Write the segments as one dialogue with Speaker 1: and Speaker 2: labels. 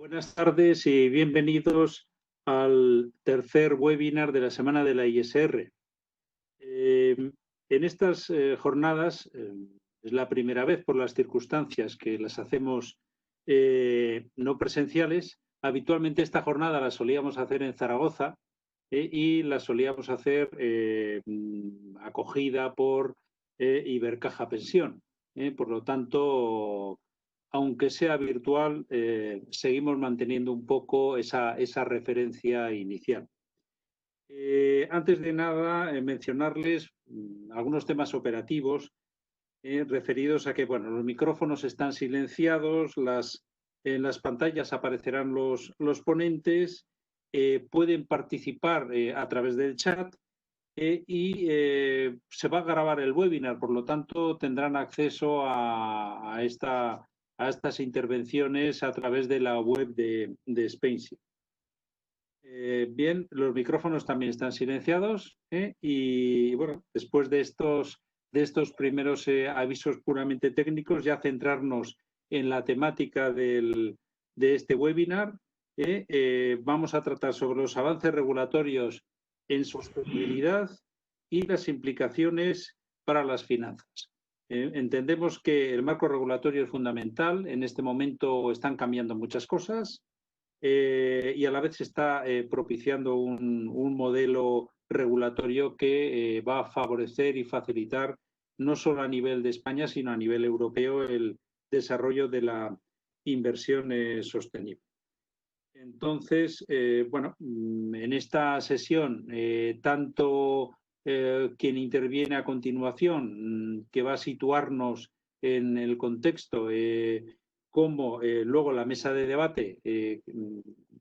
Speaker 1: Buenas tardes y bienvenidos al tercer webinar de la Semana de la ISR. En estas jornadas, es la primera vez por las circunstancias que las hacemos no presenciales. Habitualmente esta jornada la solíamos hacer en Zaragoza y la solíamos hacer acogida por Ibercaja Pensión. Por lo tanto, aunque sea virtual, seguimos manteniendo un poco esa referencia inicial. Antes de nada, mencionarles algunos temas operativos referidos a que, bueno, los micrófonos están silenciados, en las pantallas aparecerán los ponentes, pueden participar a través del chat y se va a grabar el webinar, por lo tanto tendrán acceso a estas intervenciones a través de la web de Spainship. Bien, los micrófonos también están silenciados y bueno, después de estos primeros avisos puramente técnicos, ya centrarnos en la temática de este webinar. Vamos a tratar sobre los avances regulatorios en sostenibilidad y las implicaciones para las finanzas. Entendemos que el marco regulatorio es fundamental. En este momento están cambiando muchas cosas. Y a la vez se está propiciando un modelo regulatorio que va a favorecer y facilitar no solo a nivel de España, sino a nivel europeo el desarrollo de la inversión sostenible. Entonces, bueno, en esta sesión, tanto quien interviene a continuación, que va a situarnos en el contexto, como luego la mesa de debate,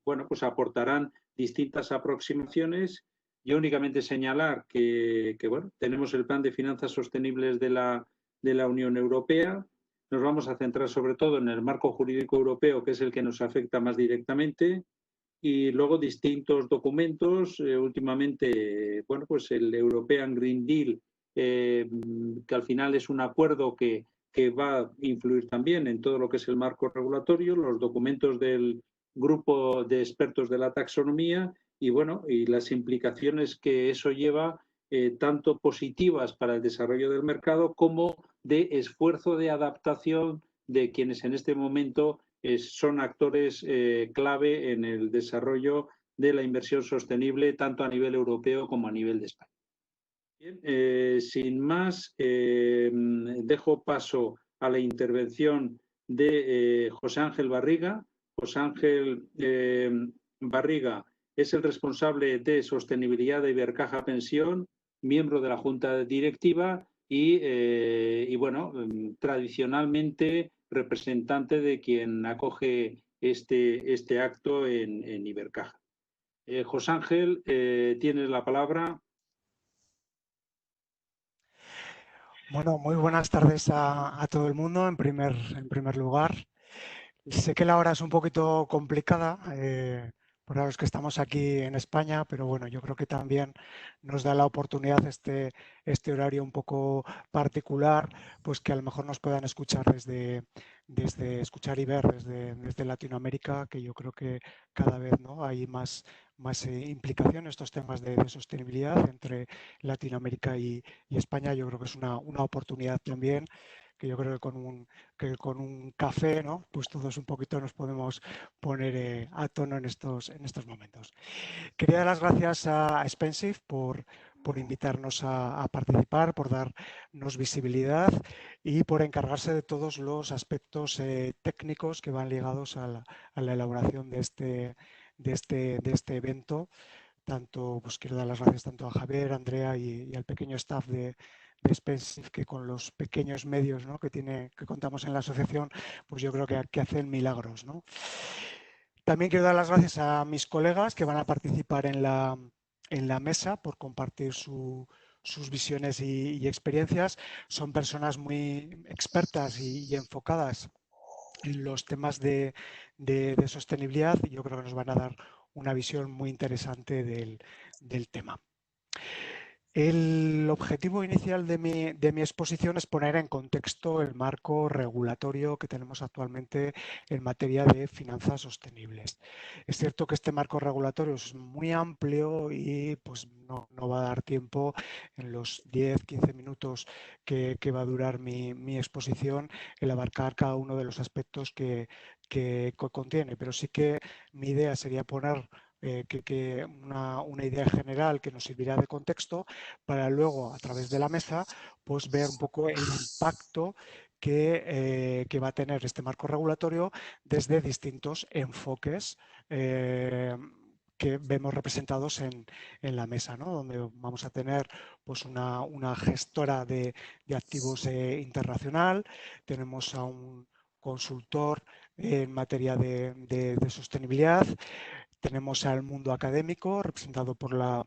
Speaker 1: bueno, pues aportarán distintas aproximaciones. Yo únicamente señalar que bueno, tenemos el Plan de Finanzas Sostenibles de la Unión Europea. Nos vamos a centrar sobre todo en el marco jurídico europeo, que es el que nos afecta más directamente, y luego distintos documentos. Últimamente, bueno, pues el European Green Deal, que al final es un acuerdo que va a influir también en todo lo que es el marco regulatorio, los documentos del grupo de expertos de la taxonomía y, bueno, y las implicaciones que eso lleva, tanto positivas para el desarrollo del mercado como de esfuerzo de adaptación de quienes en este momento son actores clave en el desarrollo de la inversión sostenible, tanto a nivel europeo como a nivel de España. Bien, sin más, dejo paso a la intervención de José Ángel Barriga. José Ángel Barriga es el responsable de sostenibilidad de Ibercaja Pensión, miembro de la Junta Directiva y bueno, tradicionalmente representante de quien acoge este acto en Ibercaja. José Ángel, tienes la palabra.
Speaker 2: Bueno, muy buenas tardes a todo el mundo. En primer lugar, sé que la hora es un poquito complicada para los que estamos aquí en España, pero bueno, yo creo que también nos da la oportunidad este horario un poco particular, pues que a lo mejor nos puedan escuchar desde escuchar y ver desde Latinoamérica, que yo creo que cada vez, ¿no?, hay más implicación en estos temas de sostenibilidad entre Latinoamérica y España. Yo creo que es una oportunidad también, que yo creo que con un café, ¿no?, pues todos un poquito nos podemos poner a tono en estos momentos. Quería dar las gracias a Spainship por invitarnos a participar, por darnos visibilidad y por encargarse de todos los aspectos técnicos que van ligados a la elaboración de este evento. Pues quiero dar las gracias tanto a Javier, Andrea y al pequeño staff de Spainship, que con los pequeños medios, ¿no?, que contamos en la asociación, pues yo creo que hacen milagros, ¿no? También quiero dar las gracias a mis colegas que van a participar en la mesa por compartir sus visiones y experiencias. Son personas muy expertas y enfocadas en los temas de sostenibilidad, y yo creo que nos van a dar una visión muy interesante del tema. El objetivo inicial de mi exposición es poner en contexto el marco regulatorio que tenemos actualmente en materia de finanzas sostenibles. Es cierto que este marco regulatorio es muy amplio y pues no va a dar tiempo en los 10-15 minutos que va a durar mi exposición el abarcar cada uno de los aspectos que contiene, pero sí que mi idea sería poner una idea general que nos servirá de contexto para luego, a través de la mesa, pues ver un poco el impacto que va a tener este marco regulatorio desde distintos enfoques que vemos representados en la mesa, ¿no? Donde vamos a tener pues, una gestora de activos internacional, tenemos a un consultor en materia de sostenibilidad, tenemos al mundo académico representado por la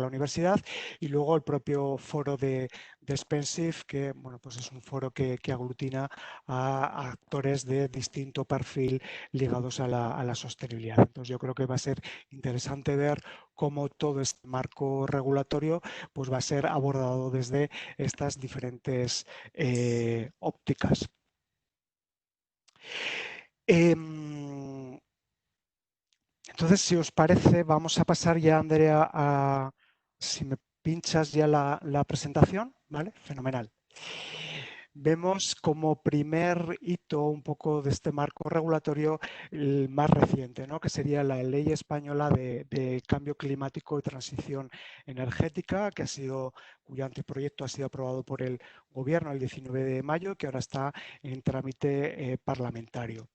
Speaker 2: universidad y luego el propio foro de Spensive, que bueno, pues es un foro que aglutina a actores de distinto perfil ligados a la sostenibilidad. Entonces yo creo que va a ser interesante ver cómo todo este marco regulatorio pues va a ser abordado desde estas diferentes ópticas. Entonces, si os parece, vamos a pasar ya, Andrea, si me pinchas ya la presentación, ¿vale? Fenomenal. Vemos como primer hito un poco de este marco regulatorio el más reciente, ¿no? Que sería la Ley Española de Cambio Climático y Transición Energética, cuyo anteproyecto ha sido aprobado por el Gobierno el 19 de mayo, que ahora está en trámite parlamentario.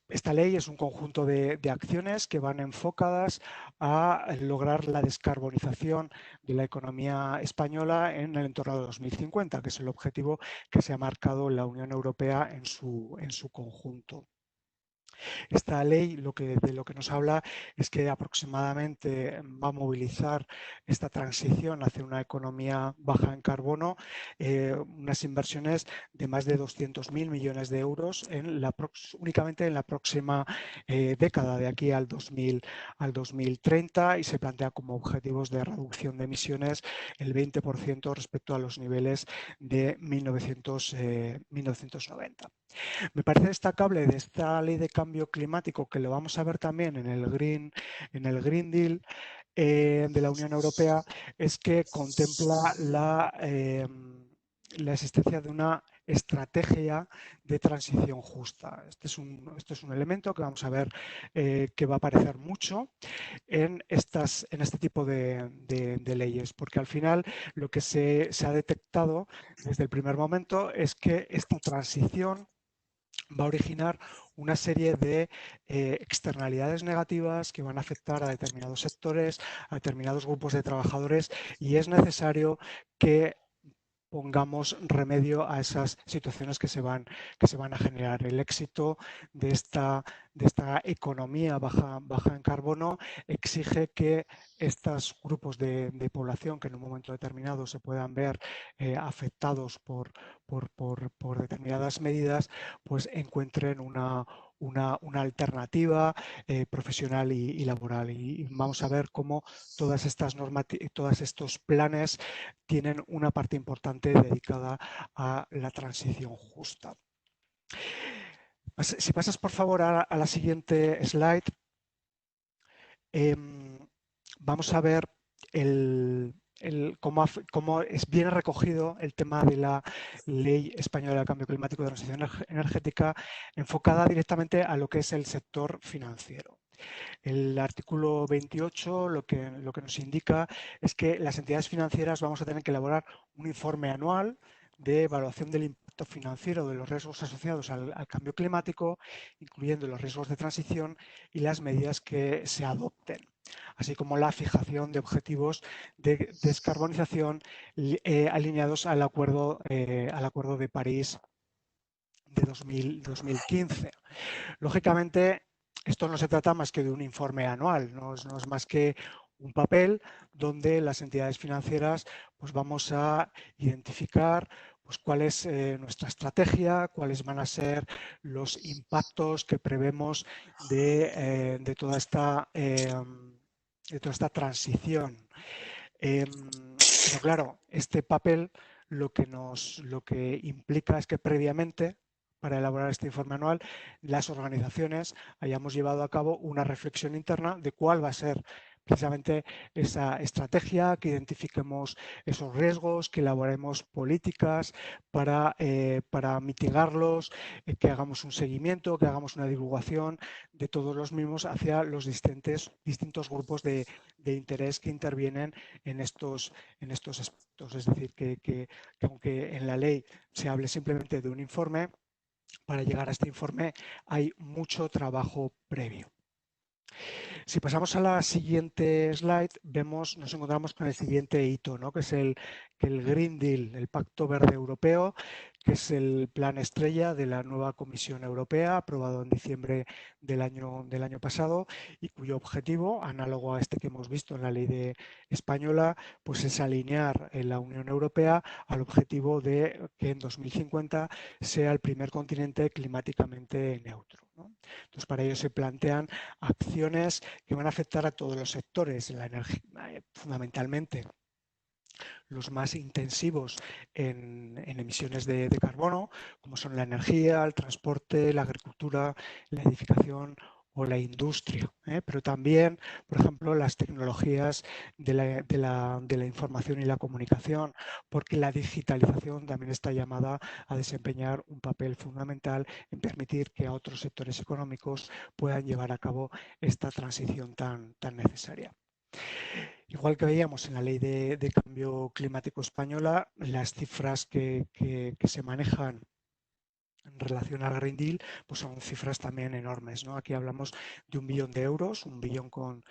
Speaker 2: Esta ley es un conjunto de acciones que van enfocadas a lograr la descarbonización de la economía española en el entorno de 2050, que es el objetivo que se ha marcado la Unión Europea en su conjunto. Esta ley de lo que nos habla es que aproximadamente va a movilizar esta transición hacia una economía baja en carbono, unas inversiones de más de 200.000 millones de euros únicamente en la próxima década, de aquí al 2030, y se plantea como objetivos de reducción de emisiones el 20% respecto a los niveles de 1990. Me parece destacable de esta ley de cambio climático, que lo vamos a ver también en el Green Deal de la Unión Europea, es que contempla la existencia de una estrategia de transición justa. Este es un elemento que vamos a ver que va a aparecer mucho en este tipo de leyes, porque al final lo que se ha detectado desde el primer momento es que esta transición va a originar una serie de externalidades negativas que van a afectar a determinados sectores, a determinados grupos de trabajadores, y es necesario que pongamos remedio a esas situaciones que se van a generar. El éxito de esta economía baja en carbono exige que estos grupos de población que en un momento determinado se puedan ver afectados por determinadas medidas, pues encuentren una alternativa profesional y laboral. Y vamos a ver cómo todos estos planes tienen una parte importante dedicada a la transición justa. Si pasas, por favor, a la siguiente slide, vamos a ver cómo viene recogido el tema de la Ley Española de Cambio Climático y Transición Energética, enfocada directamente a lo que es el sector financiero. El artículo 28 lo que nos indica es que las entidades financieras vamos a tener que elaborar un informe anual de evaluación del impacto financiero de los riesgos asociados al cambio climático, incluyendo los riesgos de transición y las medidas que se adopten, así como la fijación de objetivos de descarbonización alineados al Acuerdo de París de 2015. Lógicamente, esto no se trata más que de un informe anual, no es más que un papel donde las entidades financieras pues vamos a identificar pues cuál es nuestra estrategia, cuáles van a ser los impactos que prevemos de toda esta transición. Pero claro, este papel lo que implica es que previamente, para elaborar este informe anual, las organizaciones hayamos llevado a cabo una reflexión interna de cuál va a ser precisamente esa estrategia, que identifiquemos esos riesgos, que elaboremos políticas para mitigarlos, que hagamos un seguimiento, que hagamos una divulgación de todos los mismos hacia los distintos grupos de interés que intervienen en estos aspectos. Es decir, que aunque en la ley se hable simplemente de un informe, para llegar a este informe hay mucho trabajo previo. Si pasamos a la siguiente slide, nos encontramos con el siguiente hito, ¿no? Que es el Green Deal, el Pacto Verde Europeo, que es el plan estrella de la nueva Comisión Europea, aprobado en diciembre del año pasado, y cuyo objetivo, análogo a este que hemos visto en la ley española, pues es alinear en la Unión Europea al objetivo de que en 2050 sea el primer continente climáticamente neutro, ¿no? Entonces, para ello se plantean acciones que van a afectar a todos los sectores, la energía, fundamentalmente los más intensivos en emisiones de carbono, como son la energía, el transporte, la agricultura, la edificación o la industria, pero también, por ejemplo, las tecnologías de la información y la comunicación, porque la digitalización también está llamada a desempeñar un papel fundamental en permitir que a otros sectores económicos puedan llevar a cabo esta transición tan necesaria. Igual que veíamos en la Ley de Cambio Climático Española, las cifras que se manejan en relación al Green Deal pues son cifras también enormes, ¿no? Aquí hablamos de 1 billón de euros, 1 billón con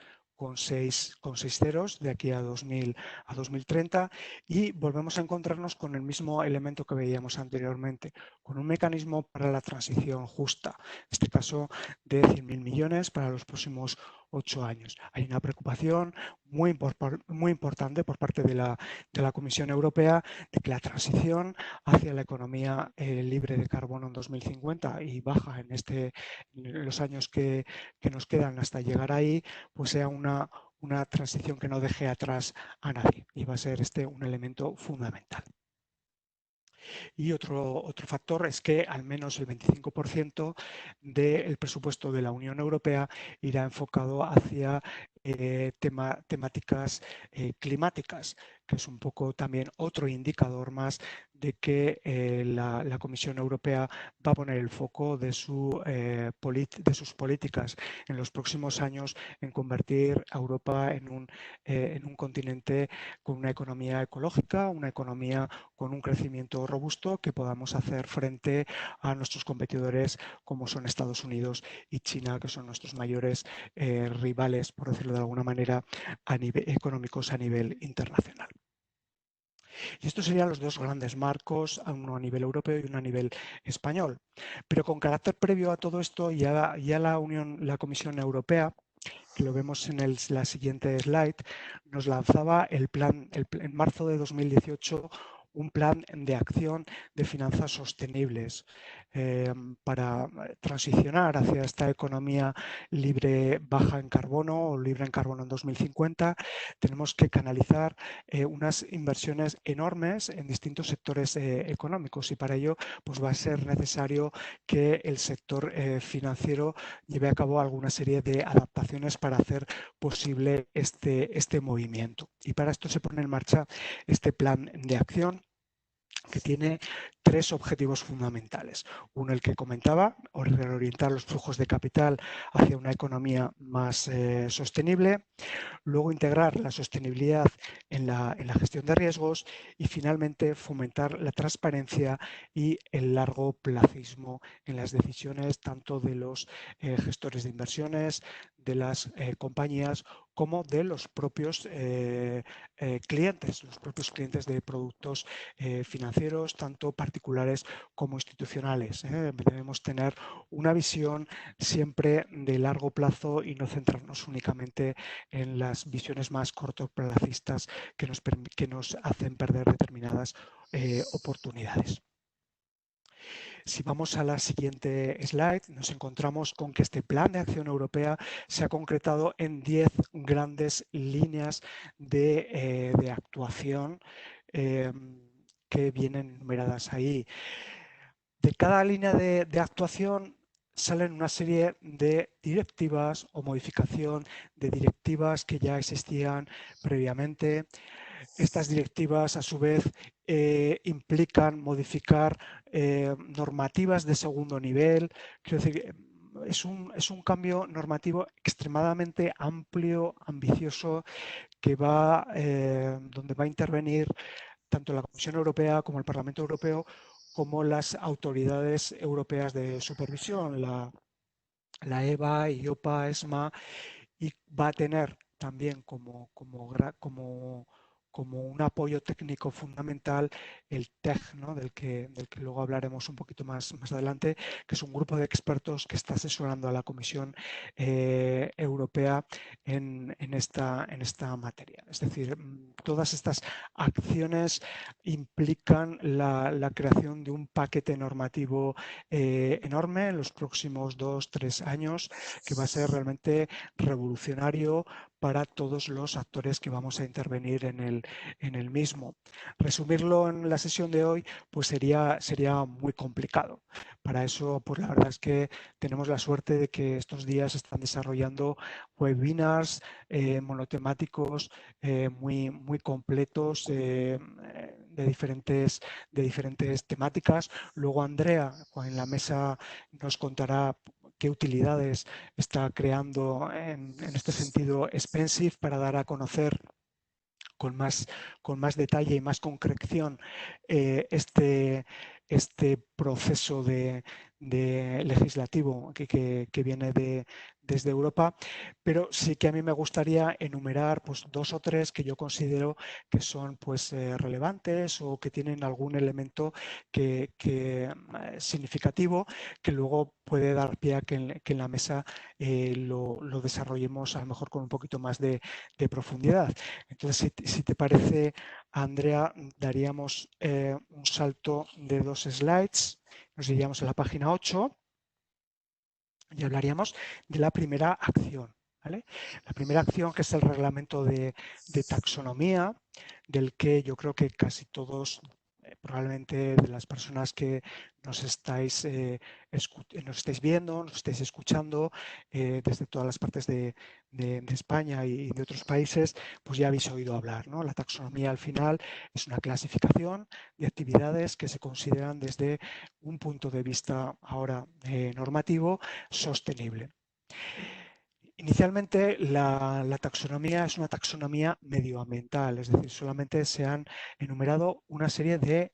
Speaker 2: seis ceros de aquí a 2030, y volvemos a encontrarnos con el mismo elemento que veíamos anteriormente, con un mecanismo para la transición justa, en este caso de 100.000 millones para los próximos 8 años. Hay una preocupación muy importante por parte de la Comisión Europea de que la transición hacia la economía libre de carbono en 2050 y baja en los años que nos quedan hasta llegar ahí, pues sea una transición que no deje atrás a nadie, y va a ser un elemento fundamental. Y otro factor es que al menos el 25% del presupuesto de la Unión Europea irá enfocado hacia temáticas climáticas, que es un poco también otro indicador más de que la Comisión Europea va a poner el foco de sus políticas en los próximos años en convertir a Europa en un continente con una economía ecológica, una economía con un crecimiento robusto, que podamos hacer frente a nuestros competidores como son Estados Unidos y China, que son nuestros mayores rivales, por decirlo de alguna manera, económicos a nivel internacional. Y estos serían los dos grandes marcos, uno a nivel europeo y uno a nivel español. Pero con carácter previo a todo esto, ya la Comisión Europea, que lo vemos en la siguiente slide, nos lanzaba en marzo de 2018 un plan de acción de finanzas sostenibles para transicionar hacia esta economía libre, baja en carbono o libre en carbono en 2050. Tenemos que canalizar unas inversiones enormes en distintos sectores económicos, y para ello pues va a ser necesario que el sector financiero lleve a cabo alguna serie de adaptaciones para hacer posible este movimiento. Y para esto se pone en marcha este plan de acción, que tiene 3 objetivos fundamentales. Uno, el que comentaba, reorientar los flujos de capital hacia una economía más sostenible. Luego, integrar la sostenibilidad en la gestión de riesgos, y finalmente fomentar la transparencia y el largo placismo en las decisiones tanto de los gestores de inversiones, de las compañías, como de los propios clientes de productos financieros, tanto particulares como institucionales. Debemos tener una visión siempre de largo plazo y no centrarnos únicamente en las visiones más cortoplacistas que nos hacen perder determinadas oportunidades. Si vamos a la siguiente slide, nos encontramos con que este plan de acción europea se ha concretado en 10 grandes líneas de actuación que vienen numeradas ahí. De cada línea de actuación salen una serie de directivas o modificación de directivas que ya existían previamente. Estas directivas, a su vez, implican modificar normativas de segundo nivel. Quiero decir, es un cambio normativo extremadamente amplio, ambicioso, que donde va a intervenir tanto la Comisión Europea como el Parlamento Europeo, como las autoridades europeas de supervisión, la EBA, IOPA, ESMA, y va a tener también como un apoyo técnico fundamental el TEG, ¿no? del que luego hablaremos un poquito más adelante, que es un grupo de expertos que está asesorando a la Comisión Europea en esta materia. Es decir, todas estas acciones implican la creación de un paquete normativo enorme en los próximos 2-3 años, que va a ser realmente revolucionario para todos los actores que vamos a intervenir en el mismo. Resumirlo en la sesión de hoy pues sería muy complicado. Para eso, pues la verdad es que tenemos la suerte de que estos días están desarrollando webinars monotemáticos muy completos de diferentes temáticas. Luego Andrea en la mesa nos contará qué utilidades está creando en este sentido Spensive para dar a conocer con más detalle y más concreción este proceso legislativo que viene desde Europa, pero sí que a mí me gustaría enumerar pues 2 o 3 que yo considero que son pues relevantes o que tienen algún elemento significativo, que luego puede dar pie a que en la mesa lo desarrollemos a lo mejor con un poquito más de profundidad. Entonces, si te parece, Andrea, daríamos un salto de 2 slides, nos iríamos a la página 8 y hablaríamos de la primera acción. ¿Vale? La primera acción, que es el reglamento de taxonomía, del que yo creo que casi todos, probablemente de las personas que nos estáis viendo, nos estáis escuchando desde todas las partes de España y de otros países, pues ya habéis oído hablar, ¿no? La taxonomía al final es una clasificación de actividades que se consideran desde un punto de vista ahora normativo sostenible. Inicialmente la taxonomía es una taxonomía medioambiental, es decir, solamente se han enumerado una serie de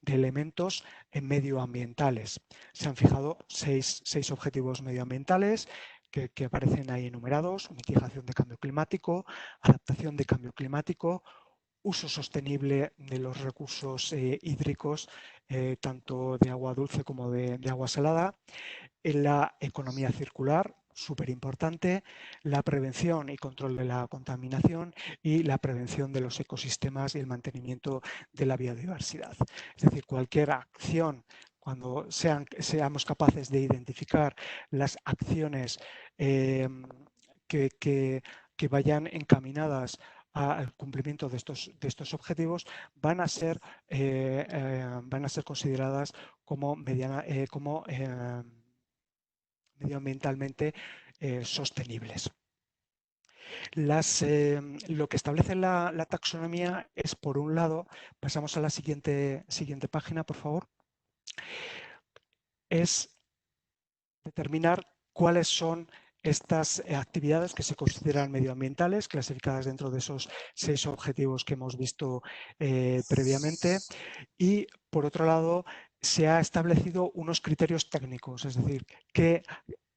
Speaker 2: elementos medioambientales. Se han fijado seis objetivos medioambientales que aparecen ahí enumerados: mitigación de cambio climático, adaptación de cambio climático, uso sostenible de los recursos hídricos, tanto de agua dulce como de agua salada, en la economía circular, súper importante, la prevención y control de la contaminación y la prevención de los ecosistemas y el mantenimiento de la biodiversidad. Es decir, cualquier acción, cuando seamos capaces de identificar las acciones que vayan encaminadas al cumplimiento de estos objetivos, van a ser consideradas como medioambientalmente sostenibles. Lo que establece la taxonomía es, por un lado, pasamos a la siguiente página, por favor, es determinar cuáles son estas actividades que se consideran medioambientales, clasificadas dentro de esos 6 objetivos que hemos visto previamente. Y, por otro lado, se ha establecido unos criterios técnicos, es decir, qué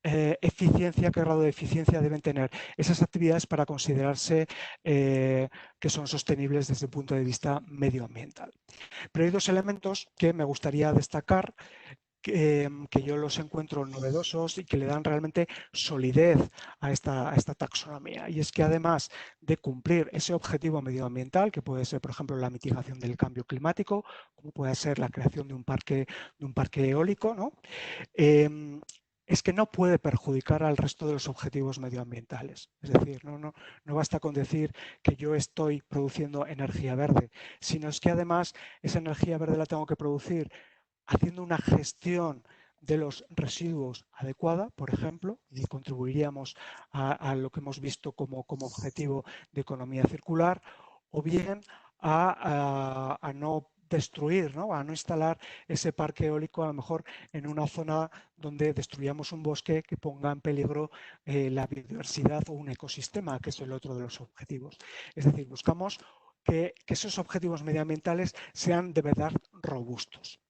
Speaker 2: grado de eficiencia deben tener esas actividades para considerarse que son sostenibles desde el punto de vista medioambiental. Pero hay 2 elementos que me gustaría destacar que yo los encuentro novedosos y que le dan realmente solidez a esta taxonomía. Y es que además de cumplir ese objetivo medioambiental, que puede ser, por ejemplo, la mitigación del cambio climático, como puede ser la creación de un parque eólico, ¿no? Es que no puede perjudicar al resto de los objetivos medioambientales. Es decir, no basta con decir que yo estoy produciendo energía verde, sino es que además esa energía verde la tengo que producir haciendo una gestión de los residuos adecuada, por ejemplo, y contribuiríamos a lo que hemos visto como objetivo de economía circular, o bien a no destruir, ¿no? A no instalar ese parque eólico a lo mejor en una zona donde destruyamos un bosque que ponga en peligro la biodiversidad o un ecosistema, que es el otro de los objetivos. Es decir, buscamos que esos objetivos medioambientales sean de verdad robustos.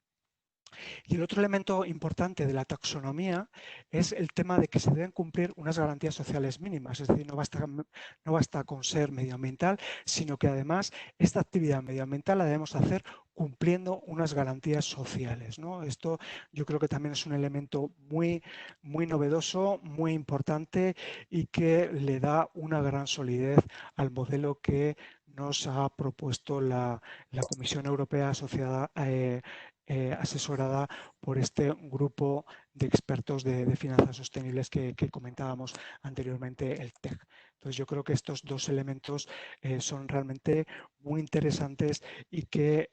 Speaker 2: Y el otro elemento importante de la taxonomía es el tema de que se deben cumplir unas garantías sociales mínimas. Es decir, no basta con ser medioambiental, sino que además esta actividad medioambiental la debemos hacer cumpliendo unas garantías sociales, ¿no? Esto yo creo que también es un elemento muy novedoso, muy importante y que le da una gran solidez al modelo que nos ha propuesto la Comisión Europea asociada asesorada por este grupo de expertos de finanzas sostenibles que comentábamos anteriormente, el TEC. Entonces yo creo que estos dos elementos son realmente muy interesantes y que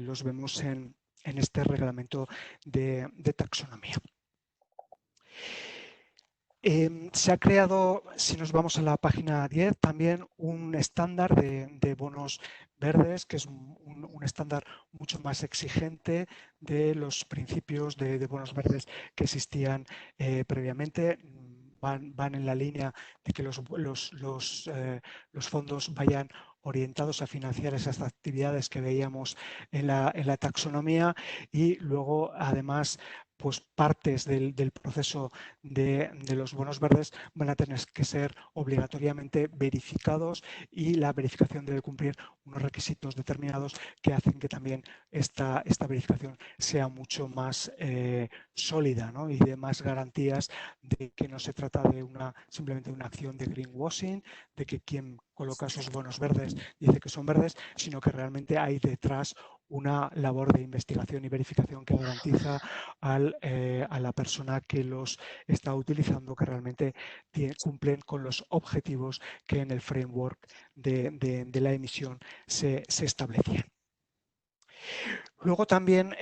Speaker 2: los vemos en este reglamento de taxonomía. Se ha creado, si nos vamos a la página 10, también un estándar de bonos verdes, que es un estándar mucho más exigente de los principios de bonos verdes que existían previamente. Van en la línea de que los fondos vayan orientados a financiar esas actividades que veíamos en la taxonomía y luego, además, pues partes del proceso de los bonos verdes van a tener que ser obligatoriamente verificados y la verificación debe cumplir unos requisitos determinados que hacen que también esta verificación sea mucho más sólida, ¿no? Y de más garantías de que no se trata de simplemente una acción de greenwashing, de que quien coloca esos bonos verdes dice que son verdes, sino que realmente hay detrás una labor de investigación y verificación que garantiza a la persona que los está utilizando que realmente cumplen con los objetivos que en el framework de la emisión se establecían. Luego también,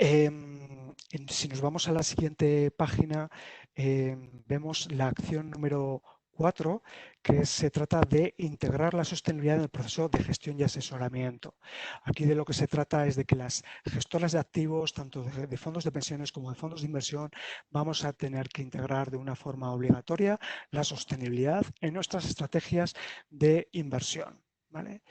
Speaker 2: si nos vamos a la siguiente página, vemos la acción número 4, que se trata de integrar la sostenibilidad en el proceso de gestión y asesoramiento. Aquí de lo que se trata es de que las gestoras de activos, tanto de fondos de pensiones como de fondos de inversión, vamos a tener que integrar de una forma obligatoria la sostenibilidad en nuestras estrategias de inversión, ¿vale?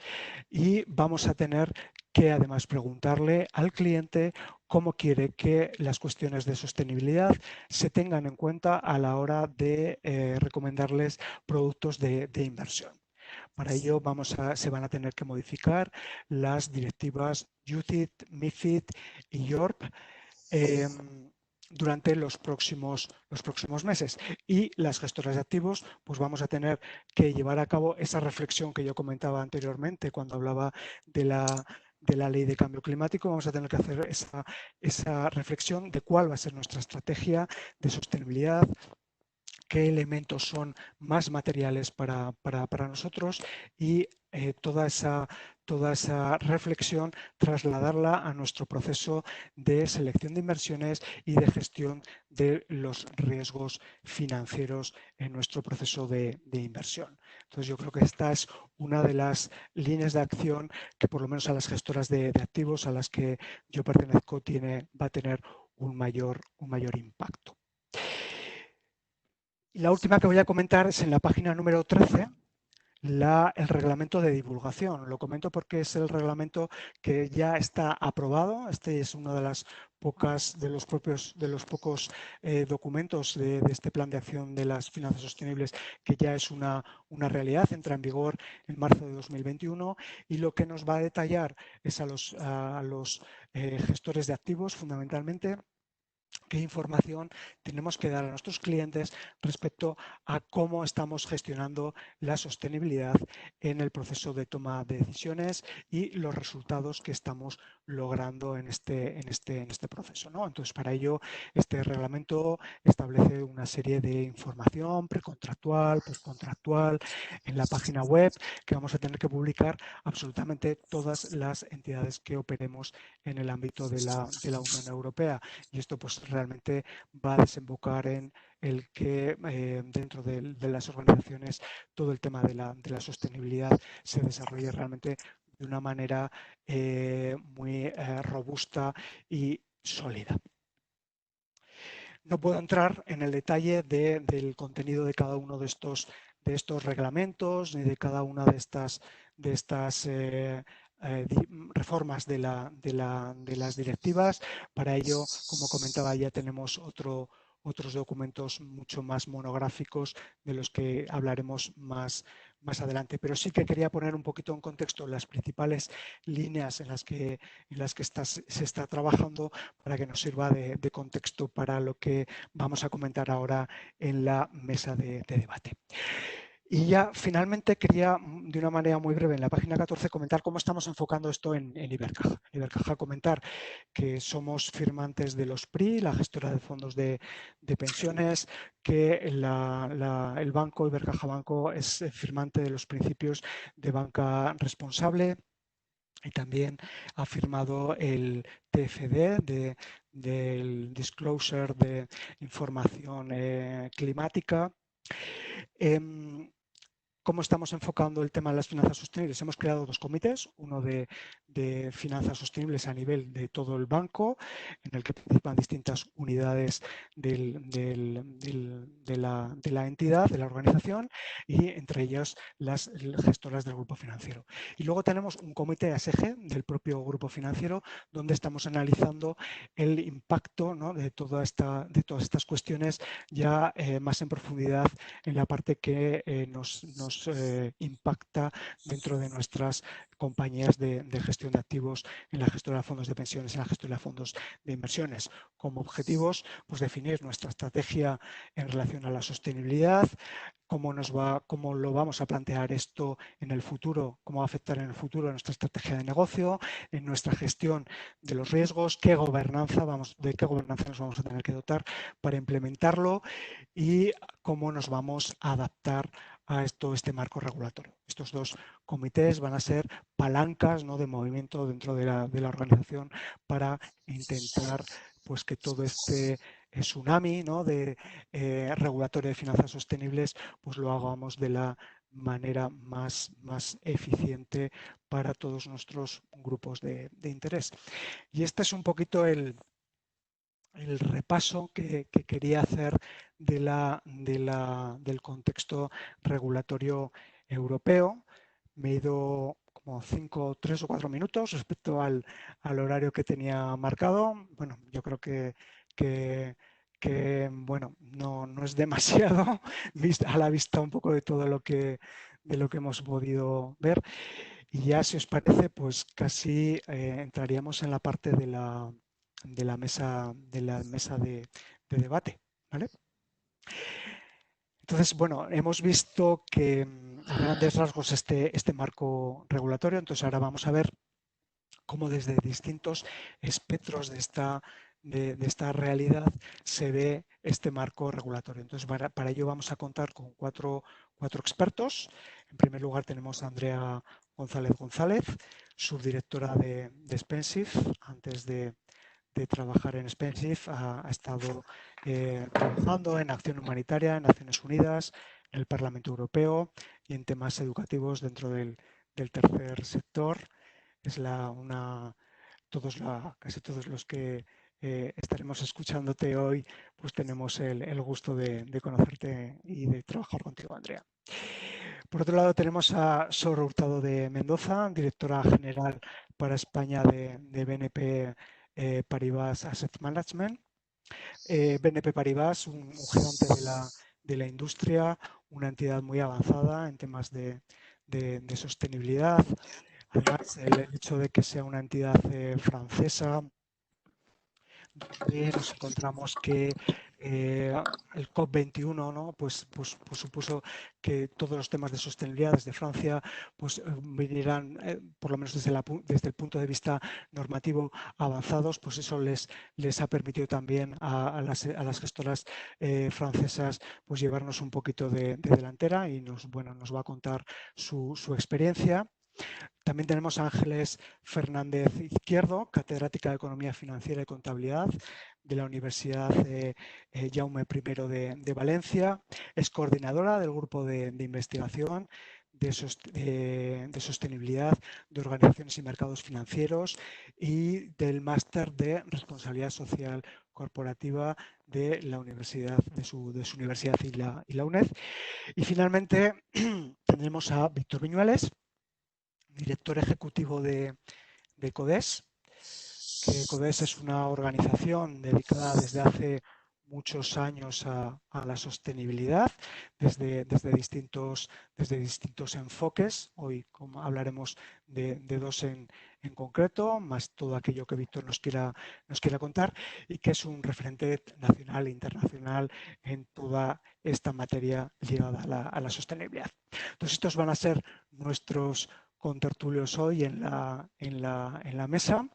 Speaker 2: Y vamos a tener que además preguntarle al cliente cómo quiere que las cuestiones de sostenibilidad se tengan en cuenta a la hora de recomendarles productos de inversión. Para ello se van a tener que modificar las directivas UCITS, MiFID y IORP durante los próximos meses. Y las gestoras de activos, pues vamos a tener que llevar a cabo esa reflexión que yo comentaba anteriormente cuando hablaba de la ley de cambio climático. Vamos a tener que hacer esa reflexión de cuál va a ser nuestra estrategia de sostenibilidad, qué elementos son más materiales para nosotros y toda esa reflexión trasladarla a nuestro proceso de selección de inversiones y de gestión de los riesgos financieros en nuestro proceso de inversión. Entonces yo creo que esta es una de las líneas de acción que por lo menos a las gestoras de activos a las que yo pertenezco va a tener un mayor impacto. Y la última que voy a comentar es en la página número 13, el reglamento de divulgación. Lo comento porque es el reglamento que ya está aprobado. Este es uno de los pocos documentos de este plan de acción de las finanzas sostenibles que ya es una realidad, entra en vigor en marzo de 2021 y lo que nos va a detallar es a los gestores de activos fundamentalmente qué información tenemos que dar a nuestros clientes respecto a cómo estamos gestionando la sostenibilidad en el proceso de toma de decisiones y los resultados que estamos logrando en este proceso, ¿no? Entonces, para ello, este reglamento establece una serie de información precontractual, postcontractual en la página web que vamos a tener que publicar absolutamente todas las entidades que operemos en el ámbito de la Unión Europea. Y esto pues realmente va a desembocar en el que dentro de las organizaciones todo el tema de la sostenibilidad se desarrolle realmente de una manera muy robusta y sólida. No puedo entrar en el detalle del contenido de cada uno de estos reglamentos ni de cada una de estas reformas de las directivas. Para ello, como comentaba, ya tenemos otros documentos mucho más monográficos de los que hablaremos más adelante. Pero sí que quería poner un poquito en contexto las principales líneas en las que se está trabajando para que nos sirva de contexto para lo que vamos a comentar ahora en la mesa de debate. Y ya finalmente quería, de una manera muy breve, en la página 14 comentar cómo estamos enfocando esto en Ibercaja. Ibercaja comentar que somos firmantes de los PRI, la gestora de fondos de pensiones, que el banco, Ibercaja Banco, es firmante de los principios de banca responsable y también ha firmado el TFD del Disclosure de Información Climática. ¿Cómo estamos enfocando el tema de las finanzas sostenibles? Hemos creado dos comités, uno de finanzas sostenibles a nivel de todo el banco, en el que participan distintas unidades de la entidad, de la organización, y entre ellas las gestoras del grupo financiero. Y luego tenemos un comité ASG del propio grupo financiero, donde estamos analizando el impacto, ¿no?, de todas estas cuestiones ya más en profundidad en la parte que nos impacta dentro de nuestras compañías de gestión de activos, en la gestora de fondos de pensiones, en la gestora de fondos de inversiones. Como objetivos, pues definir nuestra estrategia en relación a la sostenibilidad, cómo lo vamos a plantear esto en el futuro, cómo va a afectar en el futuro a nuestra estrategia de negocio, en nuestra gestión de los riesgos, de qué gobernanza nos vamos a tener que dotar para implementarlo y cómo nos vamos a adaptar a este marco regulatorio. Estos dos comités van a ser palancas, ¿no?, de movimiento dentro de la organización para intentar pues que todo este tsunami, ¿no?, de regulatorio de finanzas sostenibles pues lo hagamos de la manera más eficiente para todos nuestros grupos de interés. Y este es un poquito el repaso que quería hacer del contexto regulatorio europeo. Me he ido como 3 o 4 minutos respecto al horario que tenía marcado. Bueno, yo creo que bueno, no es demasiado a la vista un poco de todo lo que hemos podido ver. Y ya, si os parece, pues casi entraríamos en la parte de la mesa de debate, ¿vale? Entonces, bueno, hemos visto que a grandes rasgos este marco regulatorio. Entonces ahora vamos a ver cómo desde distintos espectros de esta realidad se ve este marco regulatorio. Entonces, para ello vamos a contar con cuatro expertos. En primer lugar tenemos a Andrea González, subdirectora de Spensive. Antes de trabajar en Spensive ha estado trabajando en acción humanitaria en Naciones Unidas, en el Parlamento Europeo y en temas educativos dentro del tercer sector. Es casi todos los que estaremos escuchándote hoy, pues tenemos el gusto de conocerte y de trabajar contigo, Andrea. Por otro lado tenemos a Sor Hurtado de Mendoza, directora general para España de BNP Paribas Asset Management. BNP Paribas, un gigante de la industria, una entidad muy avanzada en temas de sostenibilidad. Además, el hecho de que sea una entidad francesa nos encontramos que el COP21, ¿no? pues supuso que todos los temas de sostenibilidad desde Francia pues, vinieran, por lo menos desde el punto de vista normativo, avanzados. Pues eso les ha permitido también a las gestoras francesas pues, llevarnos un poquito de delantera, y nos va a contar su experiencia. También tenemos a Ángeles Fernández Izquierdo, catedrática de Economía Financiera y Contabilidad de la Universidad Jaume I de Valencia. Es coordinadora del grupo de investigación de sostenibilidad de organizaciones y mercados financieros y del máster de responsabilidad social corporativa de la universidad, de su universidad y la UNED. Y finalmente tendremos a Víctor Viñuales, director ejecutivo de CODES, que CODES es una organización dedicada desde hace muchos años a la sostenibilidad desde distintos enfoques. Hoy hablaremos de dos en concreto, más todo aquello que Víctor nos quiera contar, y que es un referente nacional e internacional en toda esta materia ligada a la sostenibilidad. Entonces, estos van a ser nuestros contertulios hoy en la mesa.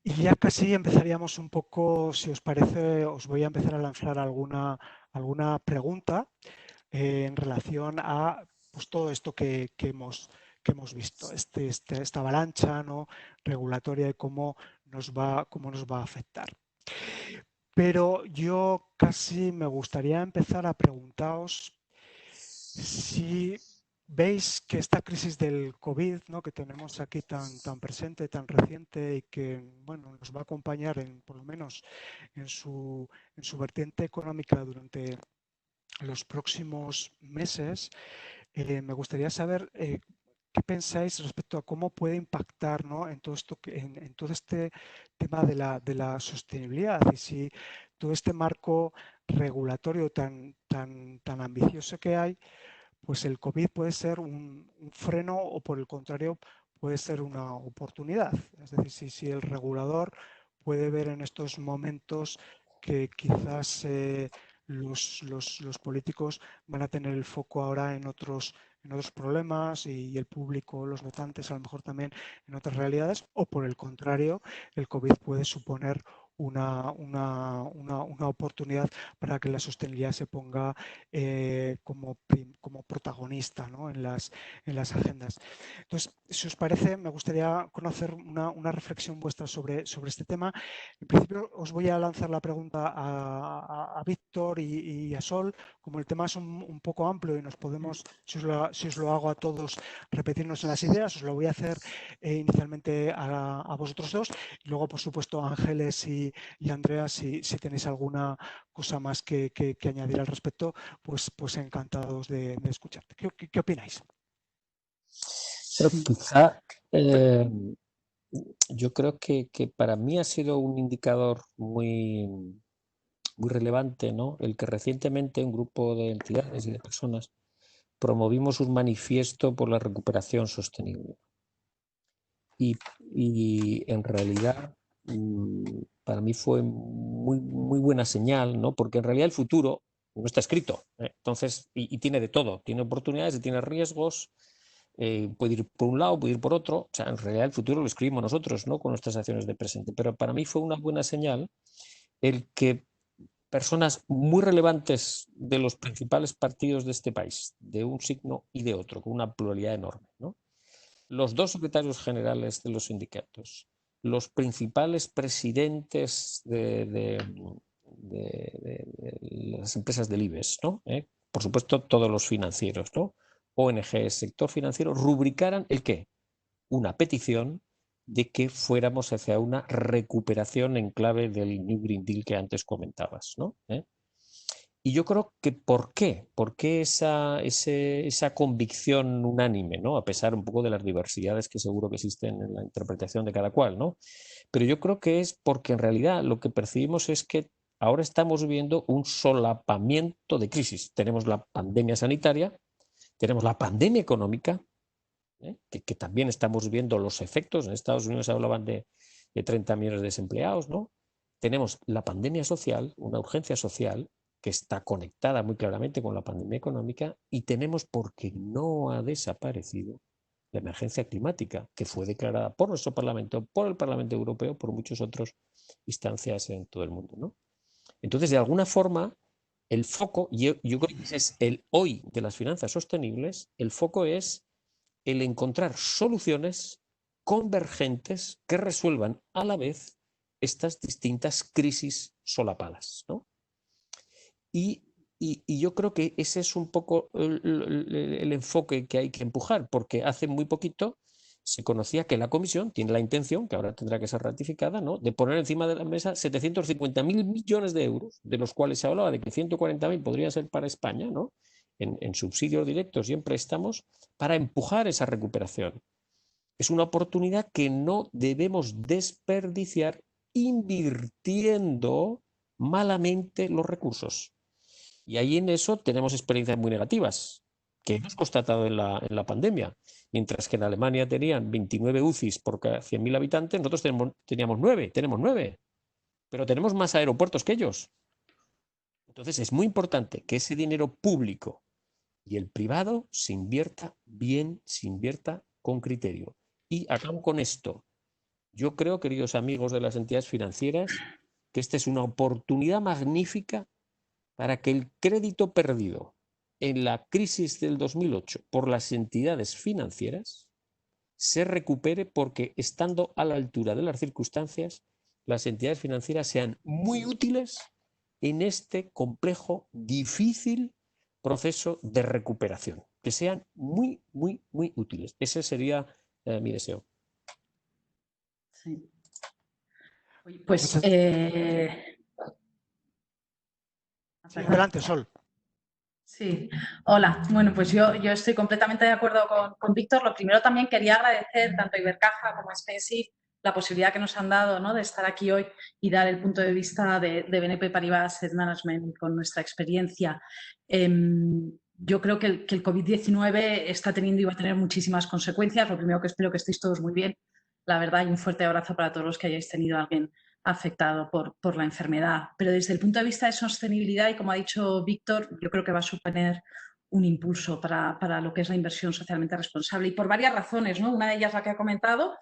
Speaker 2: Y ya casi empezaríamos un poco, si os parece, os voy a empezar a lanzar alguna pregunta en relación a pues, todo esto que hemos visto, esta avalancha, ¿no?, regulatoria, y cómo nos va a afectar. Pero yo casi me gustaría empezar a preguntaros si veis que esta crisis del COVID, ¿no?, que tenemos aquí tan presente, tan reciente, y que bueno, nos va a acompañar por lo menos en su vertiente económica durante los próximos meses, me gustaría saber qué pensáis respecto a cómo puede impactar, ¿no?, en todo esto, en todo este tema de la sostenibilidad, y si todo este marco regulatorio tan ambicioso que hay, pues el COVID puede ser un freno, o por el contrario puede ser una oportunidad. Es decir, si el regulador puede ver en estos momentos que quizás los políticos van a tener el foco ahora en otros problemas, y el público, los votantes, a lo mejor también en otras realidades, o por el contrario, el COVID puede suponer una oportunidad para que la sostenibilidad se ponga como protagonista, ¿no?, en las agendas. Entonces, si os parece, me gustaría conocer una reflexión vuestra sobre este tema. En principio, os voy a lanzar la pregunta a Víctor y a Sol. Como el tema es un poco amplio y nos podemos, si os lo hago a todos, repetirnos en las ideas, os lo voy a hacer inicialmente a vosotros dos, y luego, por supuesto, a Ángeles y Andrea, si tenéis alguna cosa más que añadir al respecto, pues encantados de escucharte. ¿Qué opináis?
Speaker 3: Pero quizá yo creo que para mí ha sido un indicador muy relevante, ¿no?, el que recientemente un grupo de entidades y de personas promovimos un manifiesto por la recuperación sostenible. Y en realidad para mí fue muy buena señal, ¿no?, porque en realidad el futuro no está escrito, entonces, y tiene de todo, tiene oportunidades y tiene riesgos, puede ir por un lado, puede ir por otro. O sea, en realidad el futuro lo escribimos nosotros, ¿no?, con nuestras acciones de presente. Pero para mí fue una buena señal el que personas muy relevantes de los principales partidos de este país, de un signo y de otro, con una pluralidad enorme, ¿no?, los dos secretarios generales de los sindicatos, los principales presidentes de las empresas del IBEX, ¿no?, por supuesto todos los financieros, ¿no?, ONGs, sector financiero, rubricaran el qué, una petición de que fuéramos hacia una recuperación en clave del New Green Deal que antes comentabas, ¿no? Y yo creo que ¿por qué? ¿Por qué esa convicción unánime, ¿no?, a pesar un poco de las diversidades que seguro que existen en la interpretación de cada cual, ¿no? Pero yo creo que es porque en realidad lo que percibimos es que ahora estamos viviendo un solapamiento de crisis. Tenemos la pandemia sanitaria, tenemos la pandemia económica, que también estamos viendo los efectos. En Estados Unidos hablaban de 30 millones de desempleados, ¿no? Tenemos la pandemia social, una urgencia social que está conectada muy claramente con la pandemia económica, y tenemos, porque no ha desaparecido, la emergencia climática, que fue declarada por nuestro Parlamento, por el Parlamento Europeo, por muchas otras instancias en todo el mundo, ¿no? Entonces, de alguna forma, el foco, yo creo que ese es el hoy de las finanzas sostenibles, el foco es el encontrar soluciones convergentes que resuelvan a la vez estas distintas crisis solapadas, ¿no? Y yo creo que ese es un poco el enfoque que hay que empujar, porque hace muy poquito se conocía que la Comisión tiene la intención, que ahora tendrá que ser ratificada, ¿no?, de poner encima de la mesa 750.000 millones de euros, de los cuales se hablaba de que 140.000 podría ser para España, ¿no?, en subsidios directos y en préstamos, para empujar esa recuperación. Es una oportunidad que no debemos desperdiciar invirtiendo malamente los recursos. Y ahí en eso tenemos experiencias muy negativas, que hemos constatado en la pandemia. Mientras que en Alemania tenían 29 UCIs por cada 100.000 habitantes, nosotros tenemos 9, pero tenemos más aeropuertos que ellos. Entonces es muy importante que ese dinero público y el privado se invierta bien, se invierta con criterio. Y acabo con esto. Yo creo, queridos amigos de las entidades financieras, que esta es una oportunidad magnífica para que el crédito perdido en la crisis del 2008 por las entidades financieras se recupere, porque estando a la altura de las circunstancias, las entidades financieras sean muy útiles en este complejo, difícil proceso de recuperación, que sean muy, muy, muy útiles. Ese sería mi deseo.
Speaker 4: Sí. Pues
Speaker 2: sí, adelante, Sol.
Speaker 4: Sí, hola. Bueno, pues yo estoy completamente de acuerdo con Víctor. Lo primero, también quería agradecer tanto a Ibercaja como a Spensif la posibilidad que nos han dado, ¿no?, de estar aquí hoy y dar el punto de vista de BNP Paribas Asset Management con nuestra experiencia. Yo creo que el COVID-19 está teniendo y va a tener muchísimas consecuencias. Lo primero, que espero que estéis todos muy bien, la verdad, y un fuerte abrazo para todos los que hayáis tenido a alguien afectado por la enfermedad. Pero desde el punto de vista de sostenibilidad, y como ha dicho Víctor, yo creo que va a suponer un impulso para lo que es la inversión socialmente responsable, y por varias razones, ¿no? Una de ellas la que ha comentado,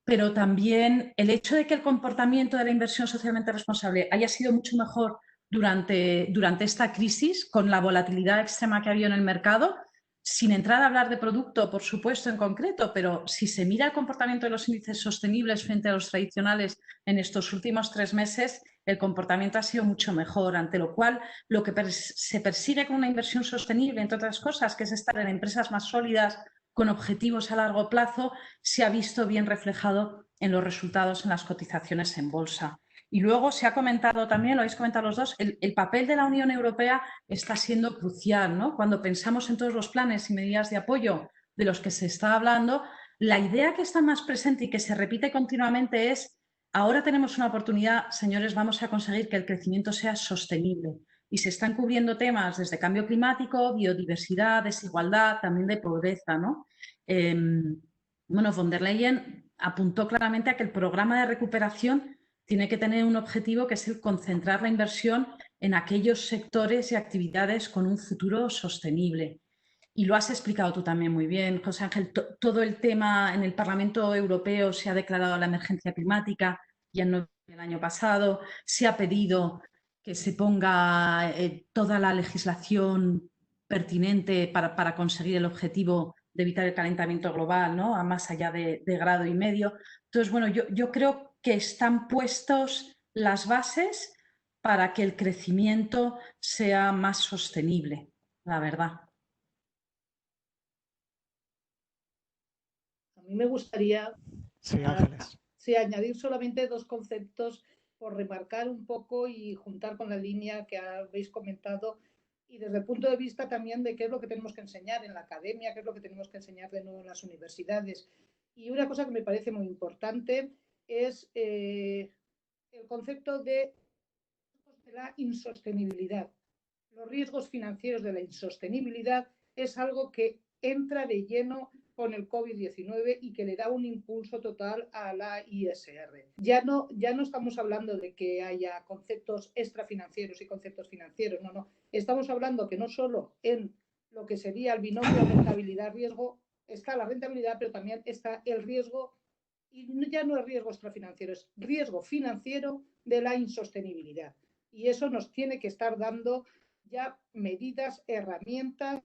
Speaker 4: pero también el hecho de que el comportamiento de la inversión socialmente responsable haya sido mucho mejor durante esta crisis, con la volatilidad extrema que ha habido en el mercado, sin entrar a hablar de producto, por supuesto, en concreto, pero si se mira el comportamiento de los índices sostenibles frente a los tradicionales en estos últimos 3 meses, el comportamiento ha sido mucho mejor, ante lo cual lo que se persigue con una inversión sostenible, entre otras cosas, que es estar en empresas más sólidas, con objetivos a largo plazo, se ha visto bien reflejado en los resultados en las cotizaciones en bolsa. Y luego se ha comentado también, lo habéis comentado los dos, el papel de la Unión Europea está siendo crucial, ¿no? Cuando pensamos en todos los planes y medidas de apoyo de los que se está hablando, la idea que está más presente y que se repite continuamente es: ahora tenemos una oportunidad, señores, vamos a conseguir que el crecimiento sea sostenible. Y se están cubriendo temas desde cambio climático, biodiversidad, desigualdad, también de pobreza, ¿no? Bueno, von der Leyen apuntó claramente a que el programa de recuperación tiene que tener un objetivo, que es el concentrar la inversión en aquellos sectores y actividades con un futuro sostenible. Y lo has explicado tú también muy bien, José Ángel. Todo el tema en el Parlamento Europeo: se ha declarado la emergencia climática ya en noviembre del año pasado, se ha pedido que se ponga toda la legislación pertinente para conseguir el objetivo de evitar el calentamiento global, ¿no?, a más allá de 1,5 grados. Entonces, bueno, yo creo que están puestos las bases para que el crecimiento sea más sostenible, la verdad.
Speaker 5: A mí me gustaría añadir solamente 2 conceptos por remarcar un poco y juntar con la línea que habéis comentado, y desde el punto de vista también de qué es lo que tenemos que enseñar en la academia, qué es lo que tenemos que enseñar de nuevo en las universidades. Y una cosa que me parece muy importante es el concepto de la insostenibilidad. Los riesgos financieros de la insostenibilidad es algo que entra de lleno con el COVID-19 y que le da un impulso total a la ISR. Ya no estamos hablando de que haya conceptos extrafinancieros y conceptos financieros, no. Estamos hablando que no solo en lo que sería el binomio rentabilidad-riesgo está la rentabilidad, pero también está el riesgo, y ya no es riesgo extrafinanciero, es riesgo financiero de la insostenibilidad. Y eso nos tiene que estar dando ya medidas, herramientas,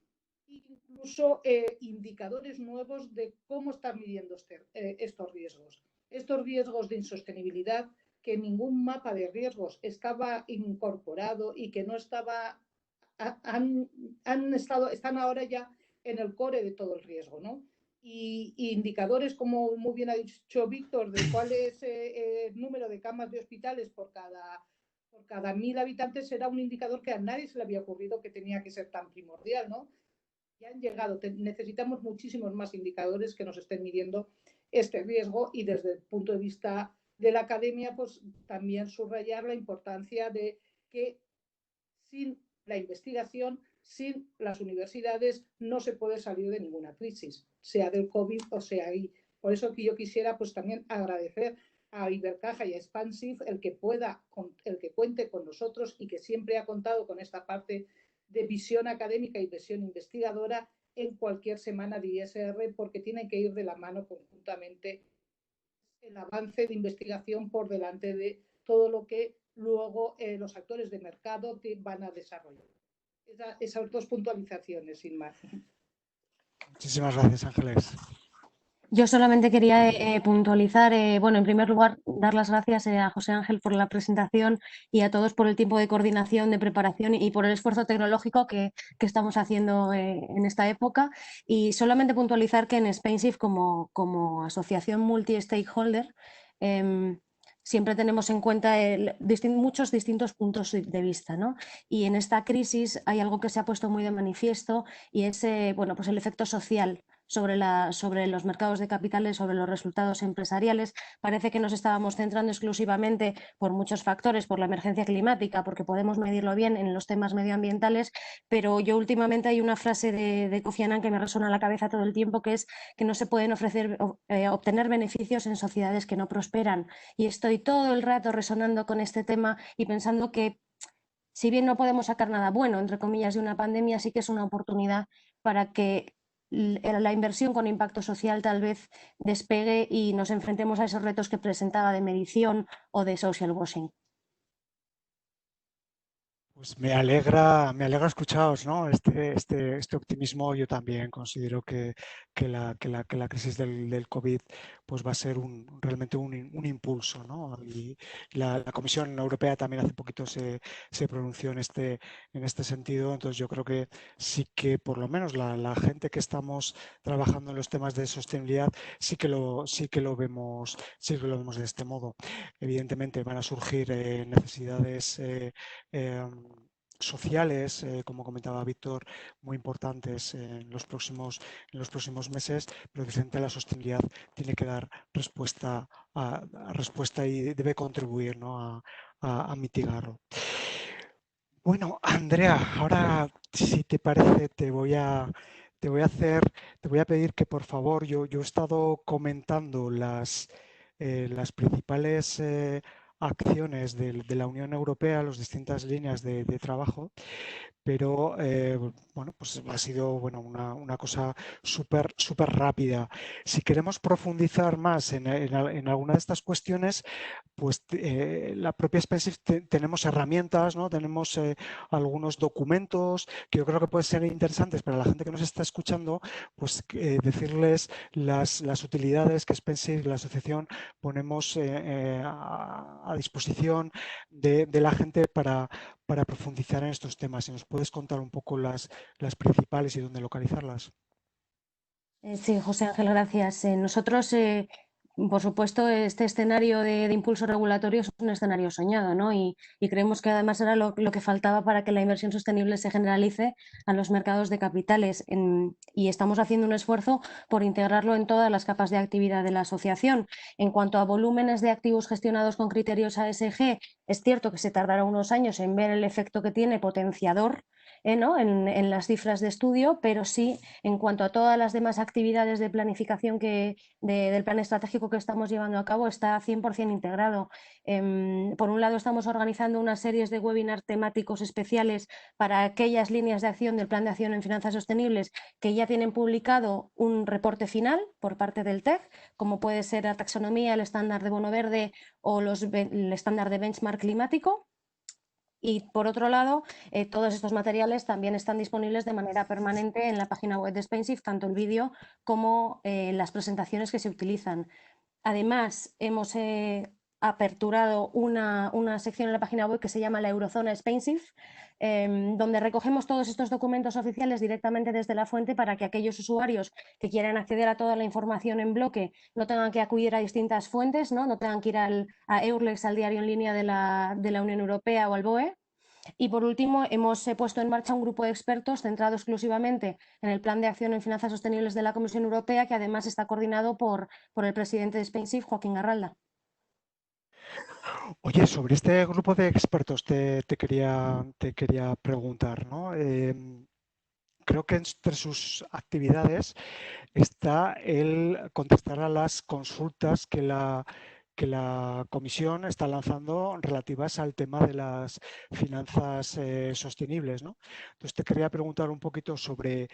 Speaker 5: incluso indicadores nuevos de cómo estar midiendo estos riesgos. Estos riesgos de insostenibilidad que ningún mapa de riesgos estaba incorporado y que no estaba, están ahora ya en el core de todo el riesgo, ¿no? Y indicadores, como muy bien ha dicho Víctor, de cuál es el número de camas de hospitales por cada 1000 habitantes, era un indicador que a nadie se le había ocurrido que tenía que ser tan primordial, ¿no? Ya han llegado, necesitamos muchísimos más indicadores que nos estén midiendo este riesgo, y desde el punto de vista de la academia, pues también subrayar la importancia de que sin la investigación, sin las universidades, no se puede salir de ninguna crisis, sea del COVID o sea ahí. Por eso que yo quisiera pues también agradecer a Ibercaja y a Expansive el que cuente con nosotros y que siempre ha contado con esta parte de visión académica y visión investigadora en cualquier semana de ISR, porque tienen que ir de la mano conjuntamente el avance de investigación por delante de todo lo que luego los actores de mercado van a desarrollar. Esas dos puntualizaciones, sin más.
Speaker 2: Muchísimas gracias, Ángeles.
Speaker 6: Yo solamente quería puntualizar, bueno, en primer lugar, dar las gracias a José Ángel por la presentación y a todos por el tiempo de coordinación, de preparación y por el esfuerzo tecnológico que estamos haciendo en esta época. Y solamente puntualizar que en Expansive, como asociación multi-stakeholder, siempre tenemos en cuenta muchos distintos puntos de vista, ¿no? Y en esta crisis hay algo que se ha puesto muy de manifiesto, y es bueno, pues el efecto social sobre los mercados de capitales, sobre los resultados empresariales. Parece que nos estábamos centrando exclusivamente, por muchos factores, por la emergencia climática, porque podemos medirlo bien en los temas medioambientales, pero yo últimamente hay una frase de Kofi Annan que me resuena en la cabeza todo el tiempo, que es que no se pueden obtener beneficios en sociedades que no prosperan. Y estoy todo el rato resonando con este tema y pensando que, si bien no podemos sacar nada bueno, entre comillas, de una pandemia, sí que es una oportunidad para que la inversión con impacto social tal vez despegue y nos enfrentemos a esos retos que presentaba de medición o de social washing.
Speaker 2: Pues me alegra escucharos, ¿no? Este optimismo. Yo también considero que la crisis del COVID pues va a ser realmente un impulso, ¿no? Y la Comisión Europea también hace poquito se pronunció en este sentido. Entonces yo creo que sí que por lo menos la gente que estamos trabajando en los temas de sostenibilidad sí que lo vemos de este modo. Evidentemente van a surgir necesidades sociales, como comentaba Víctor, muy importantes en los próximos meses, pero evidentemente la sostenibilidad tiene que dar respuesta y debe contribuir, ¿no? a mitigarlo. Bueno, Andrea, ahora, si te parece, te voy a pedir que, por favor, yo he estado comentando las principales acciones de la Unión Europea, las distintas líneas de trabajo, pero bueno, pues ha sido una cosa súper rápida. Si queremos profundizar más en alguna de estas cuestiones, pues la propia Expansive tenemos herramientas, ¿no? Tenemos algunos documentos que yo creo que pueden ser interesantes para la gente que nos está escuchando, pues decirles las utilidades que Expansive, la asociación, ponemos a disposición de la gente para profundizar en estos temas. Si nos puedes contar un poco las principales y dónde localizarlas.
Speaker 6: Sí, José Ángel, gracias. Nosotros, por supuesto, este escenario de impulso regulatorio es un escenario soñado, ¿no? Y creemos que además era lo que faltaba para que la inversión sostenible se generalice a los mercados de capitales. Y estamos haciendo un esfuerzo por integrarlo en todas las capas de actividad de la asociación. En cuanto a volúmenes de activos gestionados con criterios ASG, es cierto que se tardará unos años en ver el efecto que tiene potenciador ¿no? en las cifras de estudio, pero sí en cuanto a todas las demás actividades de planificación del plan estratégico que estamos llevando a cabo, está 100% integrado. Por un lado, estamos organizando unas series de webinars temáticos especiales para aquellas líneas de acción del Plan de Acción en Finanzas Sostenibles que ya tienen publicado un reporte final por parte del TEC, como puede ser la taxonomía, el estándar de bono verde o el estándar de benchmark climático. Y por otro lado, todos estos materiales también están disponibles de manera permanente en la página web de SpainShift, tanto el vídeo como las presentaciones que se utilizan. Además, hemos aperturado una sección en la página web que se llama la Eurozona SpainShift, donde recogemos todos estos documentos oficiales directamente desde la fuente para que aquellos usuarios que quieran acceder a toda la información en bloque no tengan que acudir a distintas fuentes, no tengan que ir a Eurlex, al diario en línea de la Unión Europea o al BOE. Y por último, hemos puesto en marcha un grupo de expertos centrado exclusivamente en el Plan de Acción en Finanzas Sostenibles de la Comisión Europea, que además está coordinado por el presidente de SpainShift, Joaquín Garralda.
Speaker 2: Oye, sobre este grupo de expertos te quería preguntar, ¿no? Creo que entre sus actividades está el contestar a las consultas que la Comisión está lanzando relativas al tema de las finanzas sostenibles, ¿no? Entonces te quería preguntar un poquito sobre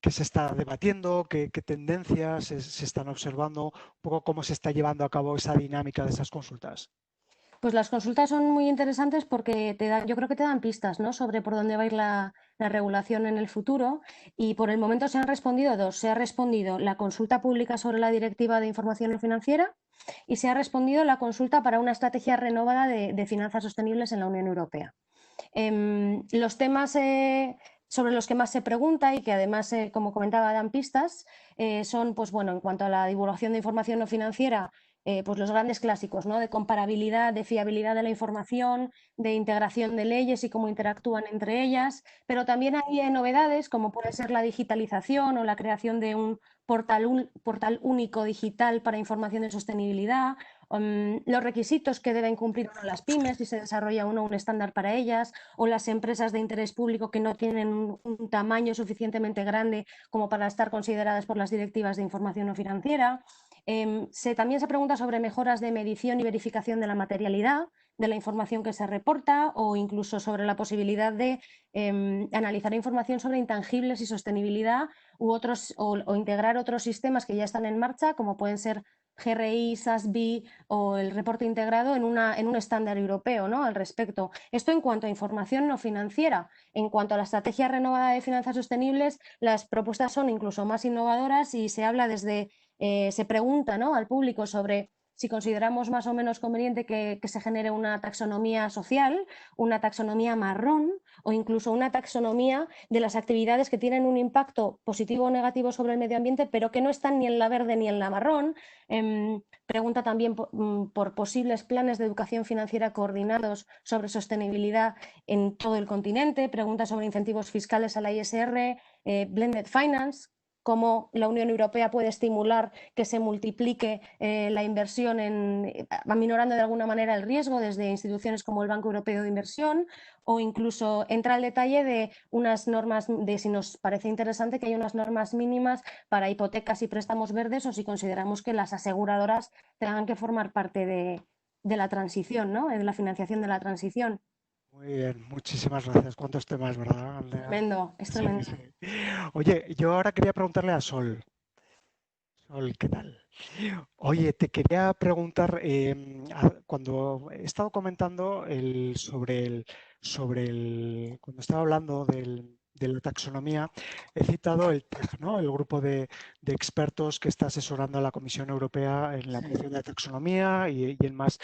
Speaker 2: qué se está debatiendo, qué tendencias se están observando, un poco cómo se está llevando a cabo esa dinámica de esas consultas.
Speaker 6: Pues las consultas son muy interesantes porque yo creo que te dan pistas, ¿no?, sobre por dónde va a ir la regulación en el futuro, y por el momento se han respondido dos. Se ha respondido la consulta pública sobre la Directiva de Información Financiera y se ha respondido la consulta para una estrategia renovada de finanzas sostenibles en la Unión Europea. Los temas sobre los que más se pregunta y que además, como comentaba, dan pistas, son, pues bueno, en cuanto a la divulgación de información no financiera, pues los grandes clásicos, ¿no?, de comparabilidad, de fiabilidad de la información, de integración de leyes y cómo interactúan entre ellas, pero también hay novedades como puede ser la digitalización o la creación de un portal único digital para información de sostenibilidad, los requisitos que deben cumplir las pymes si se desarrolla un estándar para ellas, o las empresas de interés público que no tienen un tamaño suficientemente grande como para estar consideradas por las directivas de información no financiera. También se pregunta sobre mejoras de medición y verificación de la materialidad de la información que se reporta, o incluso sobre la posibilidad de analizar información sobre intangibles y sostenibilidad o integrar otros sistemas que ya están en marcha, como pueden ser GRI, SASB o el reporte integrado en un estándar europeo, ¿no?, al respecto. Esto en cuanto a información no financiera. En cuanto a la estrategia renovada de finanzas sostenibles, las propuestas son incluso más innovadoras y se habla se pregunta, ¿no?, al público sobre si consideramos más o menos conveniente que se genere una taxonomía social, una taxonomía marrón o incluso una taxonomía de las actividades que tienen un impacto positivo o negativo sobre el medio ambiente, pero que no están ni en la verde ni en la marrón. Pregunta también por posibles planes de educación financiera coordinados sobre sostenibilidad en todo el continente. Pregunta sobre incentivos fiscales a la ISR, blended finance, cómo la Unión Europea puede estimular que se multiplique la inversión, aminorando de alguna manera el riesgo desde instituciones como el Banco Europeo de Inversión, o incluso entra al detalle de unas normas, de si nos parece interesante que haya unas normas mínimas para hipotecas y préstamos verdes, o si consideramos que las aseguradoras tengan que formar parte de la transición, ¿no?, de la financiación de la transición.
Speaker 2: Muy bien, muchísimas gracias. ¿Cuántos temas, verdad?
Speaker 6: Tremendo, es tremendo.
Speaker 2: Sí, sí. Oye, yo ahora quería preguntarle a Sol. Sol, ¿qué tal? Oye, te quería preguntar, cuando he estado comentando cuando estaba hablando de la taxonomía, he citado el TEG, ¿no?, el grupo de expertos que está asesorando a la Comisión Europea en la creación de la taxonomía y en más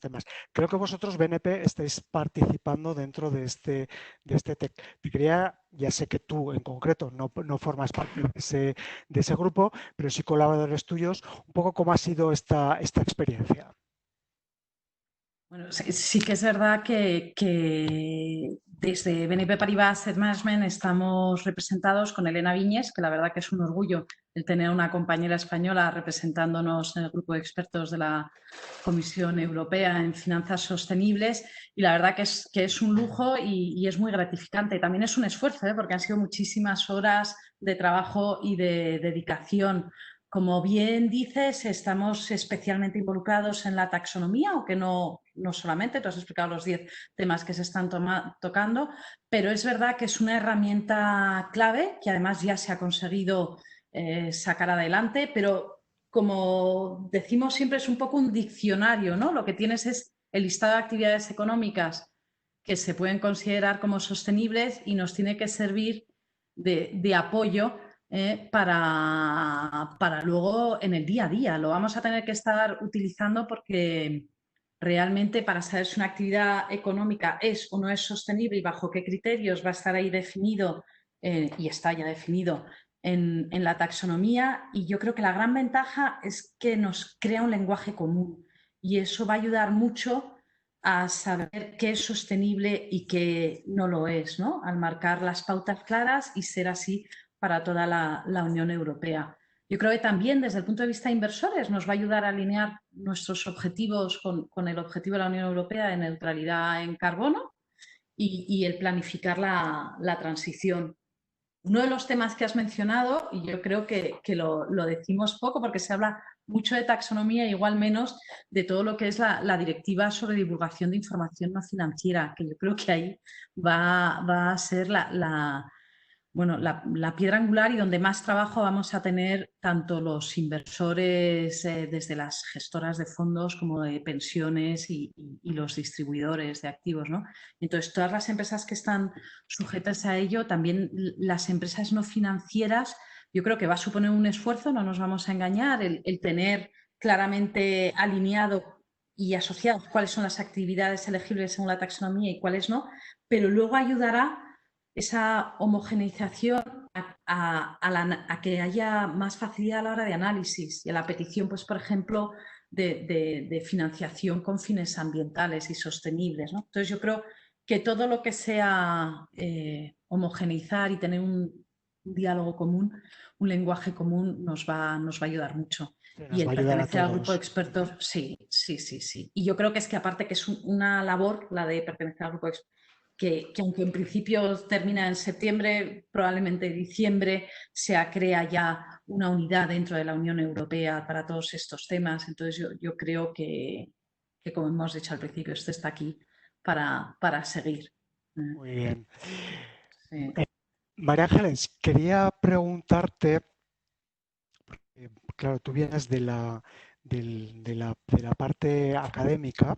Speaker 2: temas. Creo que vosotros, BNP, estáis participando dentro de este TEG. Te quería, ya sé que tú en concreto no formas parte de ese grupo, pero sí colaboradores tuyos, un poco cómo ha sido esta experiencia.
Speaker 4: Bueno, sí que es verdad que Desde BNP Paribas Asset Management estamos representados con Elena Viñes, que la verdad que es un orgullo el tener una compañera española representándonos en el grupo de expertos de la Comisión Europea en Finanzas Sostenibles, y la verdad que es un lujo y es muy gratificante. También es un esfuerzo, porque han sido muchísimas horas de trabajo y de dedicación. Como bien dices, estamos especialmente involucrados en la taxonomía, aunque no solamente, tú has explicado los 10 temas que se están tocando, pero es verdad que es una herramienta clave que además ya se ha conseguido sacar adelante, pero como decimos siempre es un poco un diccionario, ¿no? Lo que tienes es el listado de actividades económicas que se pueden considerar como sostenibles y nos tiene que servir de apoyo para luego en el día a día. Lo vamos a tener que estar utilizando porque realmente para saber si una actividad económica es o no es sostenible y bajo qué criterios va a estar ahí definido y está ya definido en la taxonomía. Y yo creo que la gran ventaja es que nos crea un lenguaje común y eso va a ayudar mucho a saber qué es sostenible y qué no lo es, ¿no? Al marcar las pautas claras y ser así para toda la Unión Europea. Yo creo que también desde el punto de vista de inversores nos va a ayudar a alinear nuestros objetivos con el objetivo de la Unión Europea de neutralidad en carbono y el planificar la transición. Uno de los temas que has mencionado, y yo creo que lo decimos poco porque se habla mucho de taxonomía, igual menos de todo lo que es la directiva sobre divulgación de información no financiera, que yo creo que ahí va a ser la piedra angular y donde más trabajo vamos a tener tanto los inversores desde las gestoras de fondos como de pensiones y los distribuidores de activos, ¿no? Entonces, todas las empresas que están sujetas a ello, también las empresas no financieras, yo creo que va a suponer un esfuerzo, no nos vamos a engañar, el tener claramente alineado y asociado cuáles son las actividades elegibles según la taxonomía y cuáles no, pero luego ayudará esa homogeneización a que haya más facilidad a la hora de análisis y a la petición, pues, por ejemplo, de financiación con fines ambientales y sostenibles, ¿no? Entonces, yo creo que todo lo que sea homogeneizar y tener un diálogo común, un lenguaje común, nos va a ayudar mucho. Y el pertenecer al grupo de expertos, sí. Y yo creo que es que aparte que es una labor, la de pertenecer al grupo de expertos, que aunque en principio termina en septiembre, probablemente en diciembre se crea ya una unidad dentro de la Unión Europea para todos estos temas. Entonces yo creo que, como hemos dicho al principio, esto está aquí para seguir.
Speaker 2: Muy bien.
Speaker 4: Sí.
Speaker 2: María Ángeles, quería preguntarte, claro, tú vienes de la parte académica.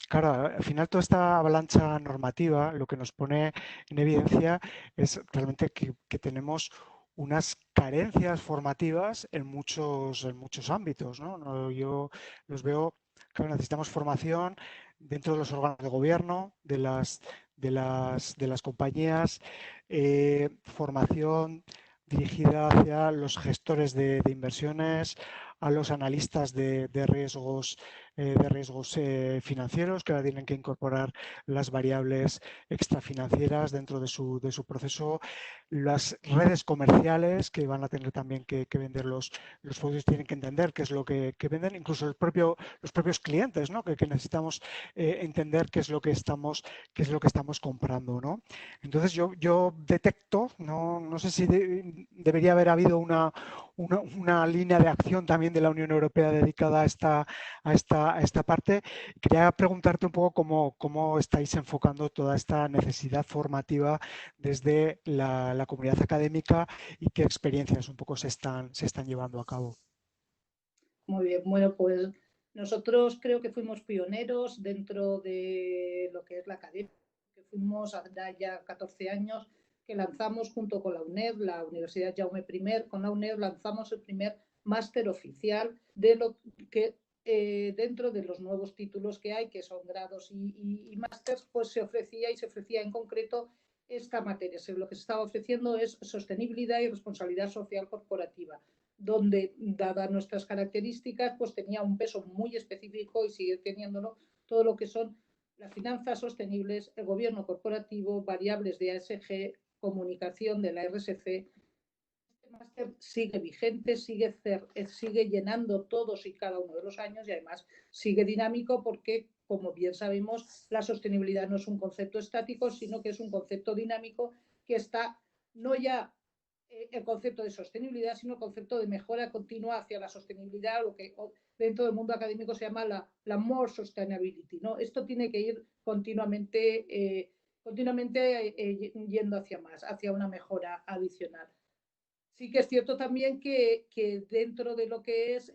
Speaker 2: Claro, al final toda esta avalancha normativa lo que nos pone en evidencia es realmente que tenemos unas carencias formativas en muchos ámbitos, ¿no? Yo los veo, claro, necesitamos formación dentro de los órganos de gobierno, de las compañías, formación dirigida hacia los gestores de inversiones, a los analistas de riesgos financieros, que ahora tienen que incorporar las variables extrafinancieras dentro de su proceso, las redes comerciales que van a tener también que vender los fondos, tienen que entender qué es lo que venden, incluso los propios clientes, ¿no? que necesitamos entender qué es lo que estamos comprando, ¿no? Entonces yo detecto, no sé si debería haber habido una línea de acción también de la Unión Europea dedicada a esta parte. Quería preguntarte un poco cómo estáis enfocando toda esta necesidad formativa desde la comunidad académica y qué experiencias un poco se están llevando a cabo.
Speaker 5: Muy bien, bueno, pues nosotros creo que fuimos pioneros dentro de lo que es la academia, que fuimos ya 14 años que lanzamos junto con la UNED, la Universidad Jaume I, con la UNED lanzamos el primer máster oficial de lo que dentro de los nuevos títulos que hay, que son grados y másters, pues se ofrecía en concreto esta materia. Lo que se estaba ofreciendo es sostenibilidad y responsabilidad social corporativa, donde, dadas nuestras características, pues tenía un peso muy específico y sigue teniéndolo todo lo que son las finanzas sostenibles, el gobierno corporativo, variables de ESG, comunicación de la RSC. Este máster sigue vigente, sigue llenando todos y cada uno de los años y además sigue dinámico porque, como bien sabemos, la sostenibilidad no es un concepto estático, sino que es un concepto dinámico que está no ya el concepto de sostenibilidad, sino el concepto de mejora continua hacia la sostenibilidad, lo que dentro del mundo académico se llama la more sustainability, ¿no? Esto tiene que ir continuamente yendo hacia más, hacia una mejora adicional. Sí que es cierto también que dentro de lo que es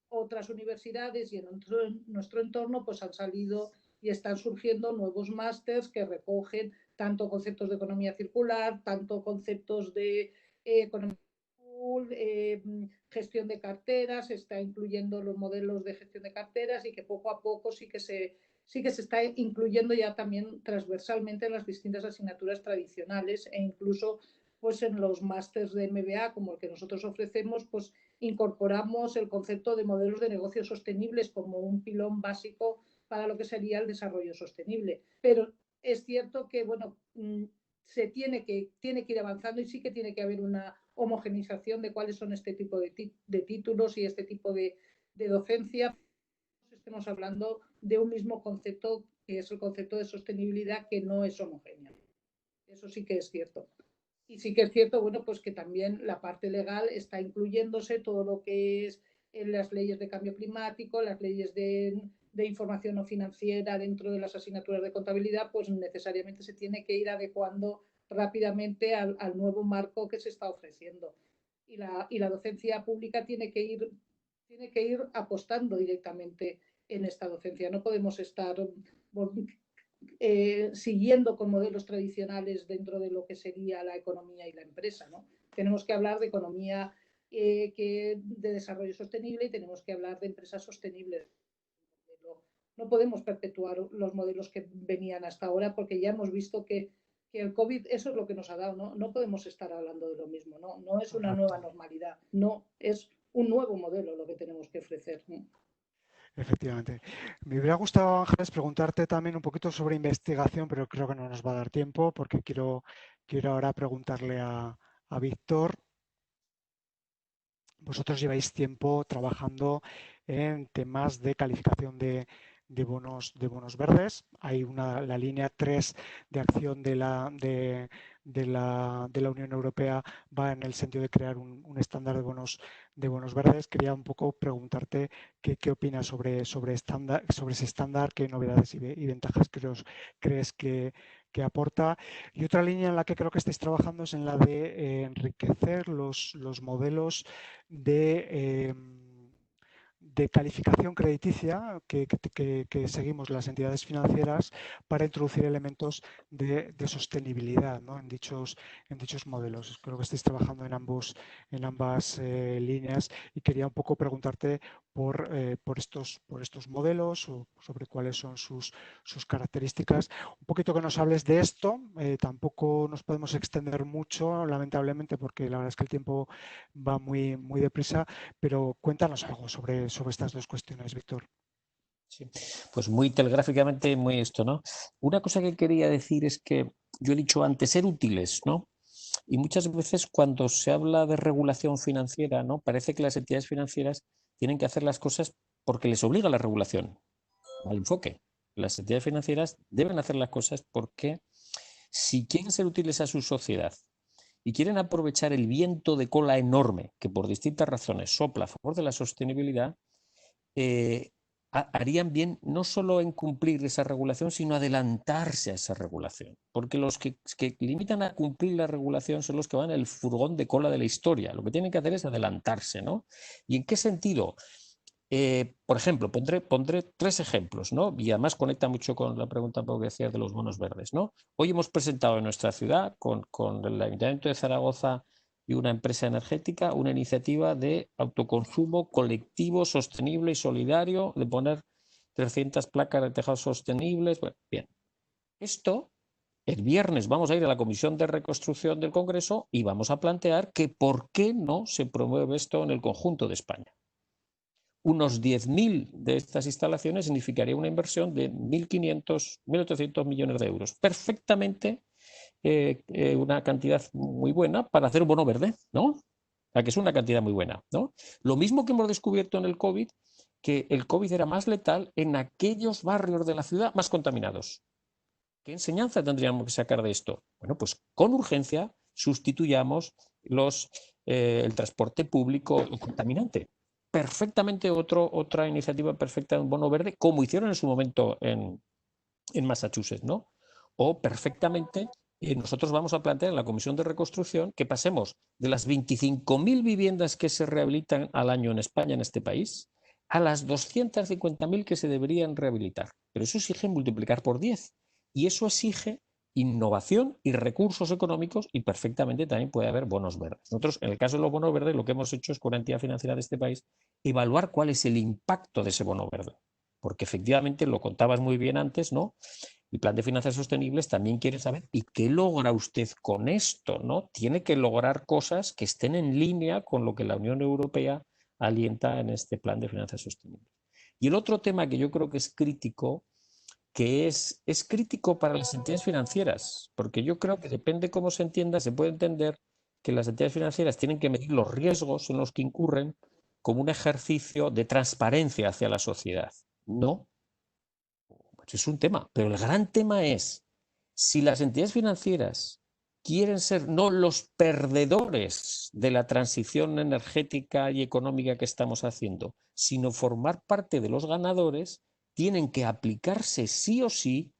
Speaker 5: otras universidades y en nuestro entorno, pues han salido y están surgiendo nuevos másters que recogen tanto conceptos de economía circular, tanto conceptos de economía gestión de carteras, está incluyendo los modelos de gestión de carteras y que poco a poco sí que se está incluyendo ya también transversalmente en las distintas asignaturas tradicionales e incluso pues en los másters de MBA como el que nosotros ofrecemos, pues incorporamos el concepto de modelos de negocios sostenibles como un pilón básico para lo que sería el desarrollo sostenible. Pero es cierto que, bueno, se tiene que ir avanzando y sí que tiene que haber una homogeneización de cuáles son este tipo de títulos y este tipo de docencia. Estemos hablando de un mismo concepto que es el concepto de sostenibilidad que no es homogéneo. Eso sí que es cierto. Y sí que es cierto, bueno, pues que también la parte legal está incluyéndose todo lo que es en las leyes de cambio climático, las leyes de información no financiera dentro de las asignaturas de contabilidad, pues necesariamente se tiene que ir adecuando rápidamente al nuevo marco que se está ofreciendo. Y la docencia pública tiene que ir apostando directamente en esta docencia. No podemos estar siguiendo con modelos tradicionales dentro de lo que sería la economía y la empresa, ¿no? Tenemos que hablar de economía de desarrollo sostenible y tenemos que hablar de empresas sostenibles. No podemos perpetuar los modelos que venían hasta ahora porque ya hemos visto que el COVID, eso es lo que nos ha dado, ¿no? No podemos estar hablando de lo mismo, ¿no? No es una nueva normalidad, no, es un nuevo modelo lo que tenemos que ofrecer, ¿no?
Speaker 2: Efectivamente. Me hubiera gustado, Ángeles, preguntarte también un poquito sobre investigación, pero creo que no nos va a dar tiempo porque quiero ahora preguntarle a Víctor. Vosotros lleváis tiempo trabajando en temas de calificación de bonos verdes. Hay la línea 3 de acción de la Unión Europea va en el sentido de crear un estándar de bonos verdes. Quería un poco preguntarte qué opinas sobre ese estándar, qué novedades y ventajas crees que aporta. Y otra línea en la que creo que estáis trabajando es en la de enriquecer los modelos de calificación crediticia que seguimos las entidades financieras para introducir elementos de sostenibilidad, ¿no? en dichos modelos. Creo que estáis trabajando en ambas líneas y quería un poco preguntarte por estos modelos o sobre cuáles son sus características. Un poquito que nos hables de esto. Tampoco nos podemos extender mucho, lamentablemente, porque la verdad es que el tiempo va muy, muy deprisa, pero cuéntanos algo sobre estas dos cuestiones, Víctor.
Speaker 3: Sí, pues muy telegráficamente, muy esto, ¿no? Una cosa que quería decir es que yo he dicho antes, ser útiles, ¿no? Y muchas veces cuando se habla de regulación financiera, ¿no? Parece que las entidades financieras tienen que hacer las cosas porque les obliga la regulación. Mal enfoque. Las entidades financieras deben hacer las cosas porque si quieren ser útiles a su sociedad y quieren aprovechar el viento de cola enorme que por distintas razones sopla a favor de la sostenibilidad, harían bien no solo en cumplir esa regulación, sino adelantarse a esa regulación. Porque los que limitan a cumplir la regulación son los que van en el furgón de cola de la historia. Lo que tienen que hacer es adelantarse, ¿no? ¿Y en qué sentido? Por ejemplo, pondré 3 ejemplos, ¿no? Y además conecta mucho con la pregunta que decías de los bonos verdes, ¿no? Hoy hemos presentado en nuestra ciudad, con el Ayuntamiento de Zaragoza y una empresa energética, una iniciativa de autoconsumo colectivo, sostenible y solidario, de poner 300 placas de tejados sostenibles. Bueno, bien. Esto, el viernes vamos a ir a la Comisión de Reconstrucción del Congreso y vamos a plantear que por qué no se promueve esto en el conjunto de España. unos 10.000 de estas instalaciones significaría una inversión de 1.500, 1.800 millones de euros. Perfectamente una cantidad muy buena para hacer un bono verde, ¿no? O sea, que es una cantidad muy buena, ¿no? Lo mismo que hemos descubierto en el COVID, que el COVID era más letal en aquellos barrios de la ciudad más contaminados. ¿Qué enseñanza tendríamos que sacar de esto? Bueno, pues con urgencia sustituyamos el transporte público contaminante. Perfectamente otra iniciativa perfecta de un bono verde, como hicieron en su momento en Massachusetts, ¿no? O perfectamente nosotros vamos a plantear en la Comisión de Reconstrucción que pasemos de las 25.000 viviendas que se rehabilitan al año en España, en este país, a las 250.000 que se deberían rehabilitar. Pero eso exige multiplicar por 10 y eso exige innovación y recursos económicos y perfectamente también puede haber bonos verdes. Nosotros, en el caso de los bonos verdes, lo que hemos hecho es con la entidad financiera de este país evaluar cuál es el impacto de ese bono verde. Porque efectivamente, lo contabas muy bien antes, ¿no? El plan de finanzas sostenibles también quiere saber ¿y qué logra usted con esto? ¿No? Tiene que lograr cosas que estén en línea con lo que la Unión Europea alienta en este plan de finanzas sostenibles. Y el otro tema que yo creo que es crítico, que es crítico para las entidades financieras, porque yo creo que depende cómo se entienda, se puede entender que las entidades financieras tienen que medir los riesgos en los que incurren como un ejercicio de transparencia hacia la sociedad. No, pues es un tema, pero el gran tema es si las entidades financieras quieren ser no los perdedores de la transición energética y económica que estamos haciendo, sino formar parte de los ganadores, tienen que aplicarse sí o sí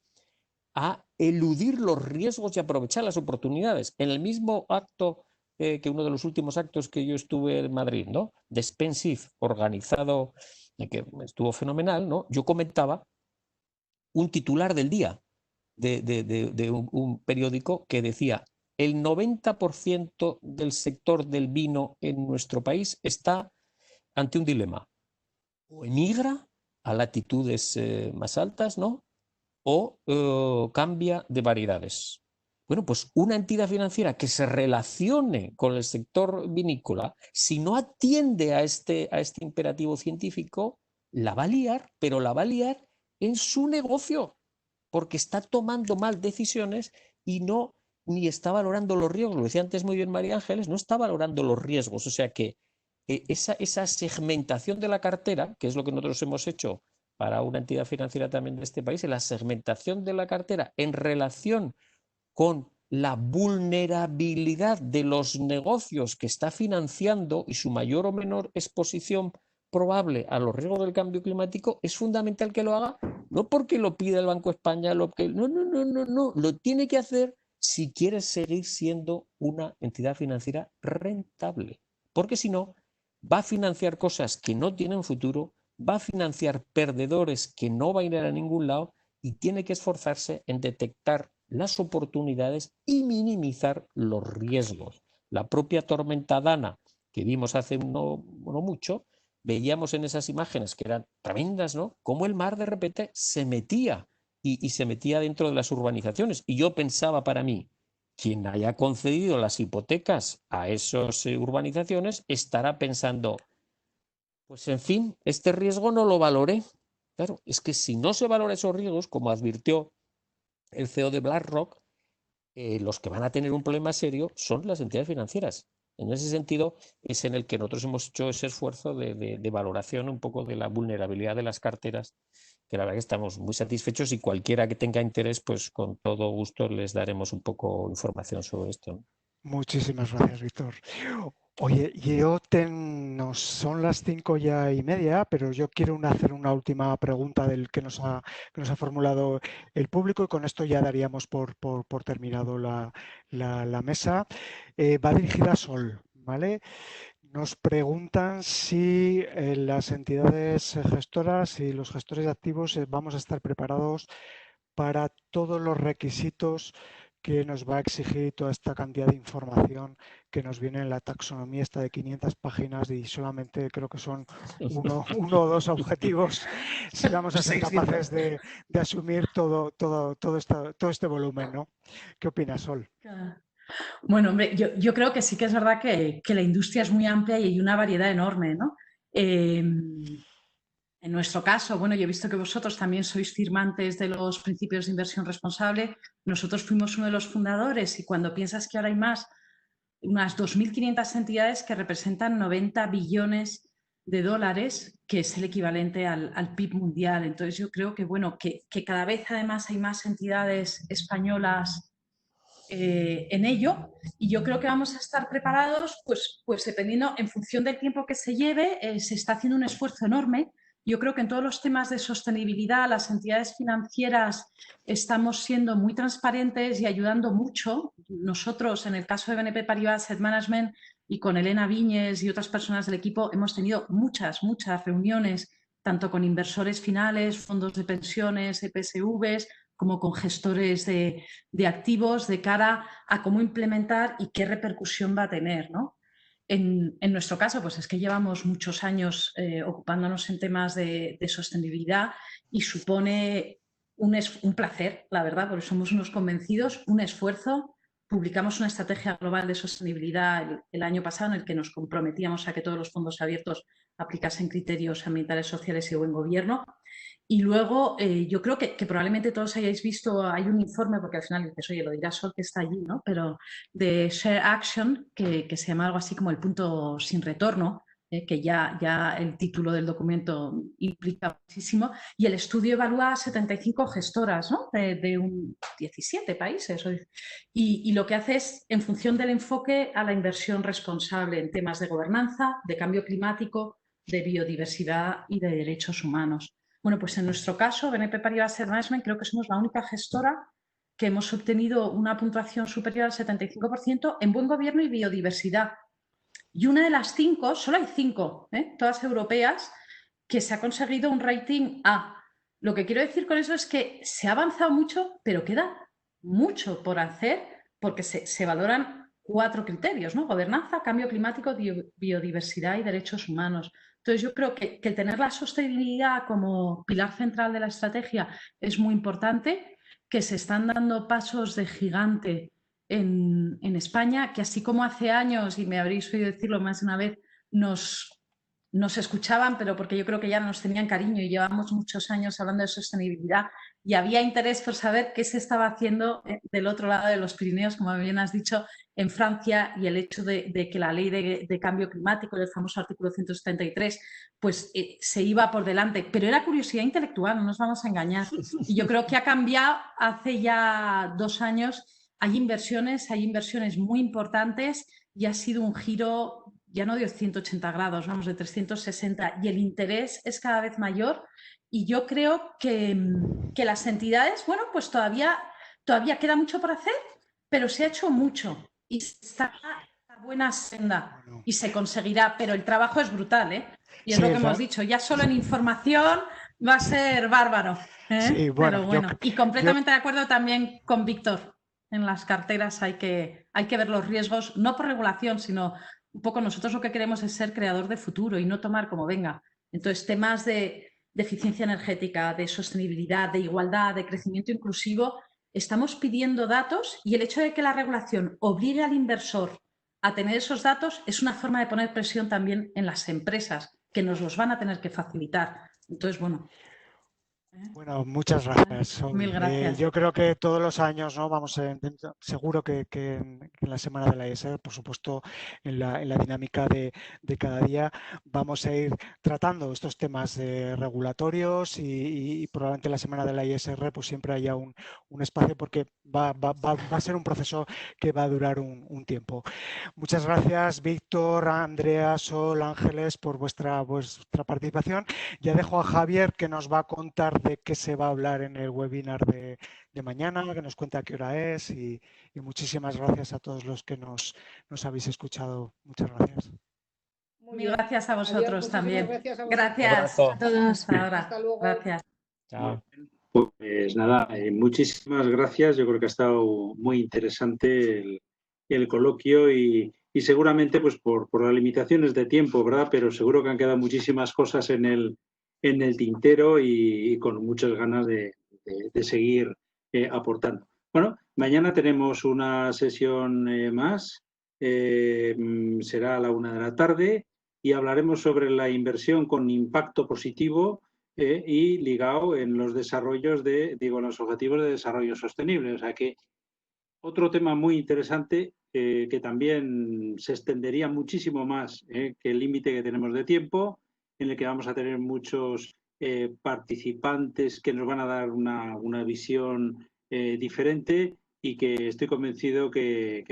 Speaker 3: a eludir los riesgos y aprovechar las oportunidades. En el mismo acto que uno de los últimos actos que yo estuve en Madrid, ¿no? De Spensif, organizado, que estuvo fenomenal, ¿no? Yo comentaba un titular del día de un periódico que decía: el 90% del sector del vino en nuestro país está ante un dilema. O emigra a latitudes más altas, ¿no? O cambia de variedades. Bueno, pues una entidad financiera que se relacione con el sector vinícola, si no atiende a este imperativo científico, la va a liar, pero la va a liar en su negocio, porque está tomando mal decisiones y no ni está valorando los riesgos. Lo decía antes muy bien María Ángeles, no está valorando los riesgos. O sea que esa segmentación de la cartera, que es lo que nosotros hemos hecho para una entidad financiera también de este país, la segmentación de la cartera en relación con la vulnerabilidad de los negocios que está financiando y su mayor o menor exposición probable a los riesgos del cambio climático, es fundamental que lo haga, no porque lo pida el Banco de España, no, lo tiene que hacer si quiere seguir siendo una entidad financiera rentable, porque si no, va a financiar cosas que no tienen futuro, va a financiar perdedores que no van a ir a ningún lado y tiene que esforzarse en detectar las oportunidades y minimizar los riesgos. La propia tormenta Dana, que vimos hace no mucho, veíamos en esas imágenes que eran tremendas, ¿no? Cómo el mar de repente se metía y se metía dentro de las urbanizaciones. Y yo pensaba para mí, quien haya concedido las hipotecas a esas urbanizaciones estará pensando, pues en fin, este riesgo no lo valoré. Claro, es que si no se valora esos riesgos, como advirtió el CEO de BlackRock, los que van a tener un problema serio son las entidades financieras. En ese sentido es en el que nosotros hemos hecho ese esfuerzo de valoración un poco de la vulnerabilidad de las carteras, que la verdad que estamos muy satisfechos y cualquiera que tenga interés, pues con todo gusto les daremos un poco información sobre esto.
Speaker 2: Muchísimas gracias, Víctor. Oye, son las 5:30, pero yo quiero hacer una última pregunta del que nos ha formulado el público y con esto ya daríamos por terminado la mesa. Va dirigida a Sol, ¿vale? Nos preguntan si las entidades gestoras y los gestores de activos vamos a estar preparados para todos los requisitos que nos va a exigir toda esta cantidad de información que nos viene en la taxonomía esta de 500 páginas y solamente creo que son uno o dos objetivos si vamos a ser capaces de asumir todo este volumen, ¿no? ¿Qué opinas, Sol?
Speaker 4: Bueno, hombre, yo creo que sí que es verdad que la industria es muy amplia y hay una variedad enorme, ¿no? En nuestro caso, bueno, yo he visto que vosotros también sois firmantes de los principios de inversión responsable. Nosotros fuimos uno de los fundadores y cuando piensas que ahora hay unas 2.500 entidades que representan 90 billones de dólares, que es el equivalente al PIB mundial. Entonces yo creo que, bueno, que cada vez además hay más entidades españolas en ello, y yo creo que vamos a estar preparados, pues dependiendo, en función del tiempo que se lleve, se está haciendo un esfuerzo enorme. Yo creo que en todos los temas de sostenibilidad las entidades financieras estamos siendo muy transparentes y ayudando mucho. Nosotros, en el caso de BNP Paribas Asset Management y con Elena Viñes y otras personas del equipo, hemos tenido muchas reuniones, tanto con inversores finales, fondos de pensiones, EPSVs, como con gestores de activos de cara a cómo implementar y qué repercusión va a tener, ¿no? En nuestro caso, pues es que llevamos muchos años ocupándonos en temas de sostenibilidad y supone un placer, la verdad, porque somos unos convencidos, un esfuerzo. Publicamos una estrategia global de sostenibilidad el año pasado en el que nos comprometíamos a que todos los fondos abiertos aplicasen criterios ambientales, sociales y buen gobierno. Y luego yo creo que probablemente todos hayáis visto, hay un informe, porque al final dices, oye, lo dirá Sol que está allí, ¿no? Pero de Share Action, que se llama algo así como el punto sin retorno, que ya el título del documento implica muchísimo, y el estudio evalúa a 75 gestoras, ¿no? de 17 países. Y lo que hace es, en función del enfoque a la inversión responsable en temas de gobernanza, de cambio climático, de biodiversidad y de derechos humanos. Bueno, pues en nuestro caso, BNP Paribas Asset Management, creo que somos la única gestora que hemos obtenido una puntuación superior al 75% en buen gobierno y biodiversidad. Y una de las 5, solo hay 5, todas europeas, que se ha conseguido un rating A. Lo que quiero decir con eso es que se ha avanzado mucho, pero queda mucho por hacer porque se valoran 4 criterios, ¿no? Gobernanza, cambio climático, biodiversidad y derechos humanos. Entonces yo creo que tener la sostenibilidad como pilar central de la estrategia es muy importante, que se están dando pasos de gigante en España, que así como hace años, y me habréis oído decirlo más de una vez, nos escuchaban, pero porque yo creo que ya nos tenían cariño y llevamos muchos años hablando de sostenibilidad y había interés por saber qué se estaba haciendo del otro lado de los Pirineos, como bien has dicho, en Francia, y el hecho de que la ley de cambio climático, el famoso artículo 173, pues se iba por delante. Pero era curiosidad intelectual, no nos vamos a engañar. Y yo creo que ha cambiado hace ya 2 años. Hay inversiones muy importantes y ha sido un giro ya no de 180 grados, vamos, de 360, y el interés es cada vez mayor. Y yo creo que las entidades, bueno, pues todavía queda mucho por hacer, pero se ha hecho mucho y está a buena senda y se conseguirá, pero el trabajo es brutal, ¿eh? Y es lo que hemos dicho, ya solo en información va a ser bárbaro, ¿eh? Sí, bueno, pero bueno, y completamente de acuerdo también con Víctor. En las carteras hay que ver los riesgos, no por regulación, sino un poco nosotros lo que queremos es ser creador de futuro y no tomar como venga. Entonces, temas de eficiencia energética, de sostenibilidad, de igualdad, de crecimiento inclusivo, estamos pidiendo datos, y el hecho de que la regulación obligue al inversor a tener esos datos es una forma de poner presión también en las empresas, que nos los van a tener que facilitar. Entonces, bueno.
Speaker 2: Bueno, muchas gracias.
Speaker 4: Mil gracias.
Speaker 2: Yo creo que todos los años, ¿no? Vamos a seguro que en la semana de la ISR, por supuesto, en la dinámica de cada día, vamos a ir tratando estos temas regulatorios y probablemente la semana de la ISR pues siempre haya un espacio, porque va a ser un proceso que va a durar un tiempo. Muchas gracias, Víctor, Andrea, Sol, Ángeles, por vuestra participación. Ya dejo a Javier, que nos va a contar de qué se va a hablar en el webinar de mañana, que nos cuenta a qué hora es, y muchísimas gracias a todos los que nos habéis escuchado. Muchas gracias.
Speaker 4: Mil gracias a vosotros. Adiós, también.
Speaker 5: Gracias
Speaker 4: a todos. Ahora.
Speaker 5: Hasta luego.
Speaker 4: Gracias.
Speaker 3: Chao.
Speaker 1: Pues nada, muchísimas gracias. Yo creo que ha estado muy interesante el coloquio y seguramente pues por las limitaciones de tiempo, ¿verdad? Pero seguro que han quedado muchísimas cosas en el tintero y con muchas ganas de seguir aportando. Bueno, mañana tenemos una sesión más, será a la 1 de la tarde, y hablaremos sobre la inversión con impacto positivo y ligado en los desarrollos los objetivos de desarrollo sostenible. O sea que otro tema muy interesante que también se extendería muchísimo más que el límite que tenemos de tiempo, en el que vamos a tener muchos participantes que nos van a dar una visión diferente y que estoy convencido que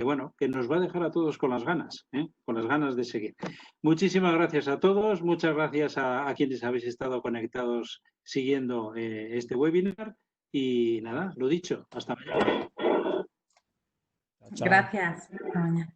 Speaker 1: nos va a dejar a todos con las ganas de seguir. Muchísimas gracias a todos, muchas gracias a quienes habéis estado conectados siguiendo este webinar y nada, lo dicho, hasta mañana.
Speaker 3: Chao.
Speaker 4: Gracias. Hasta mañana.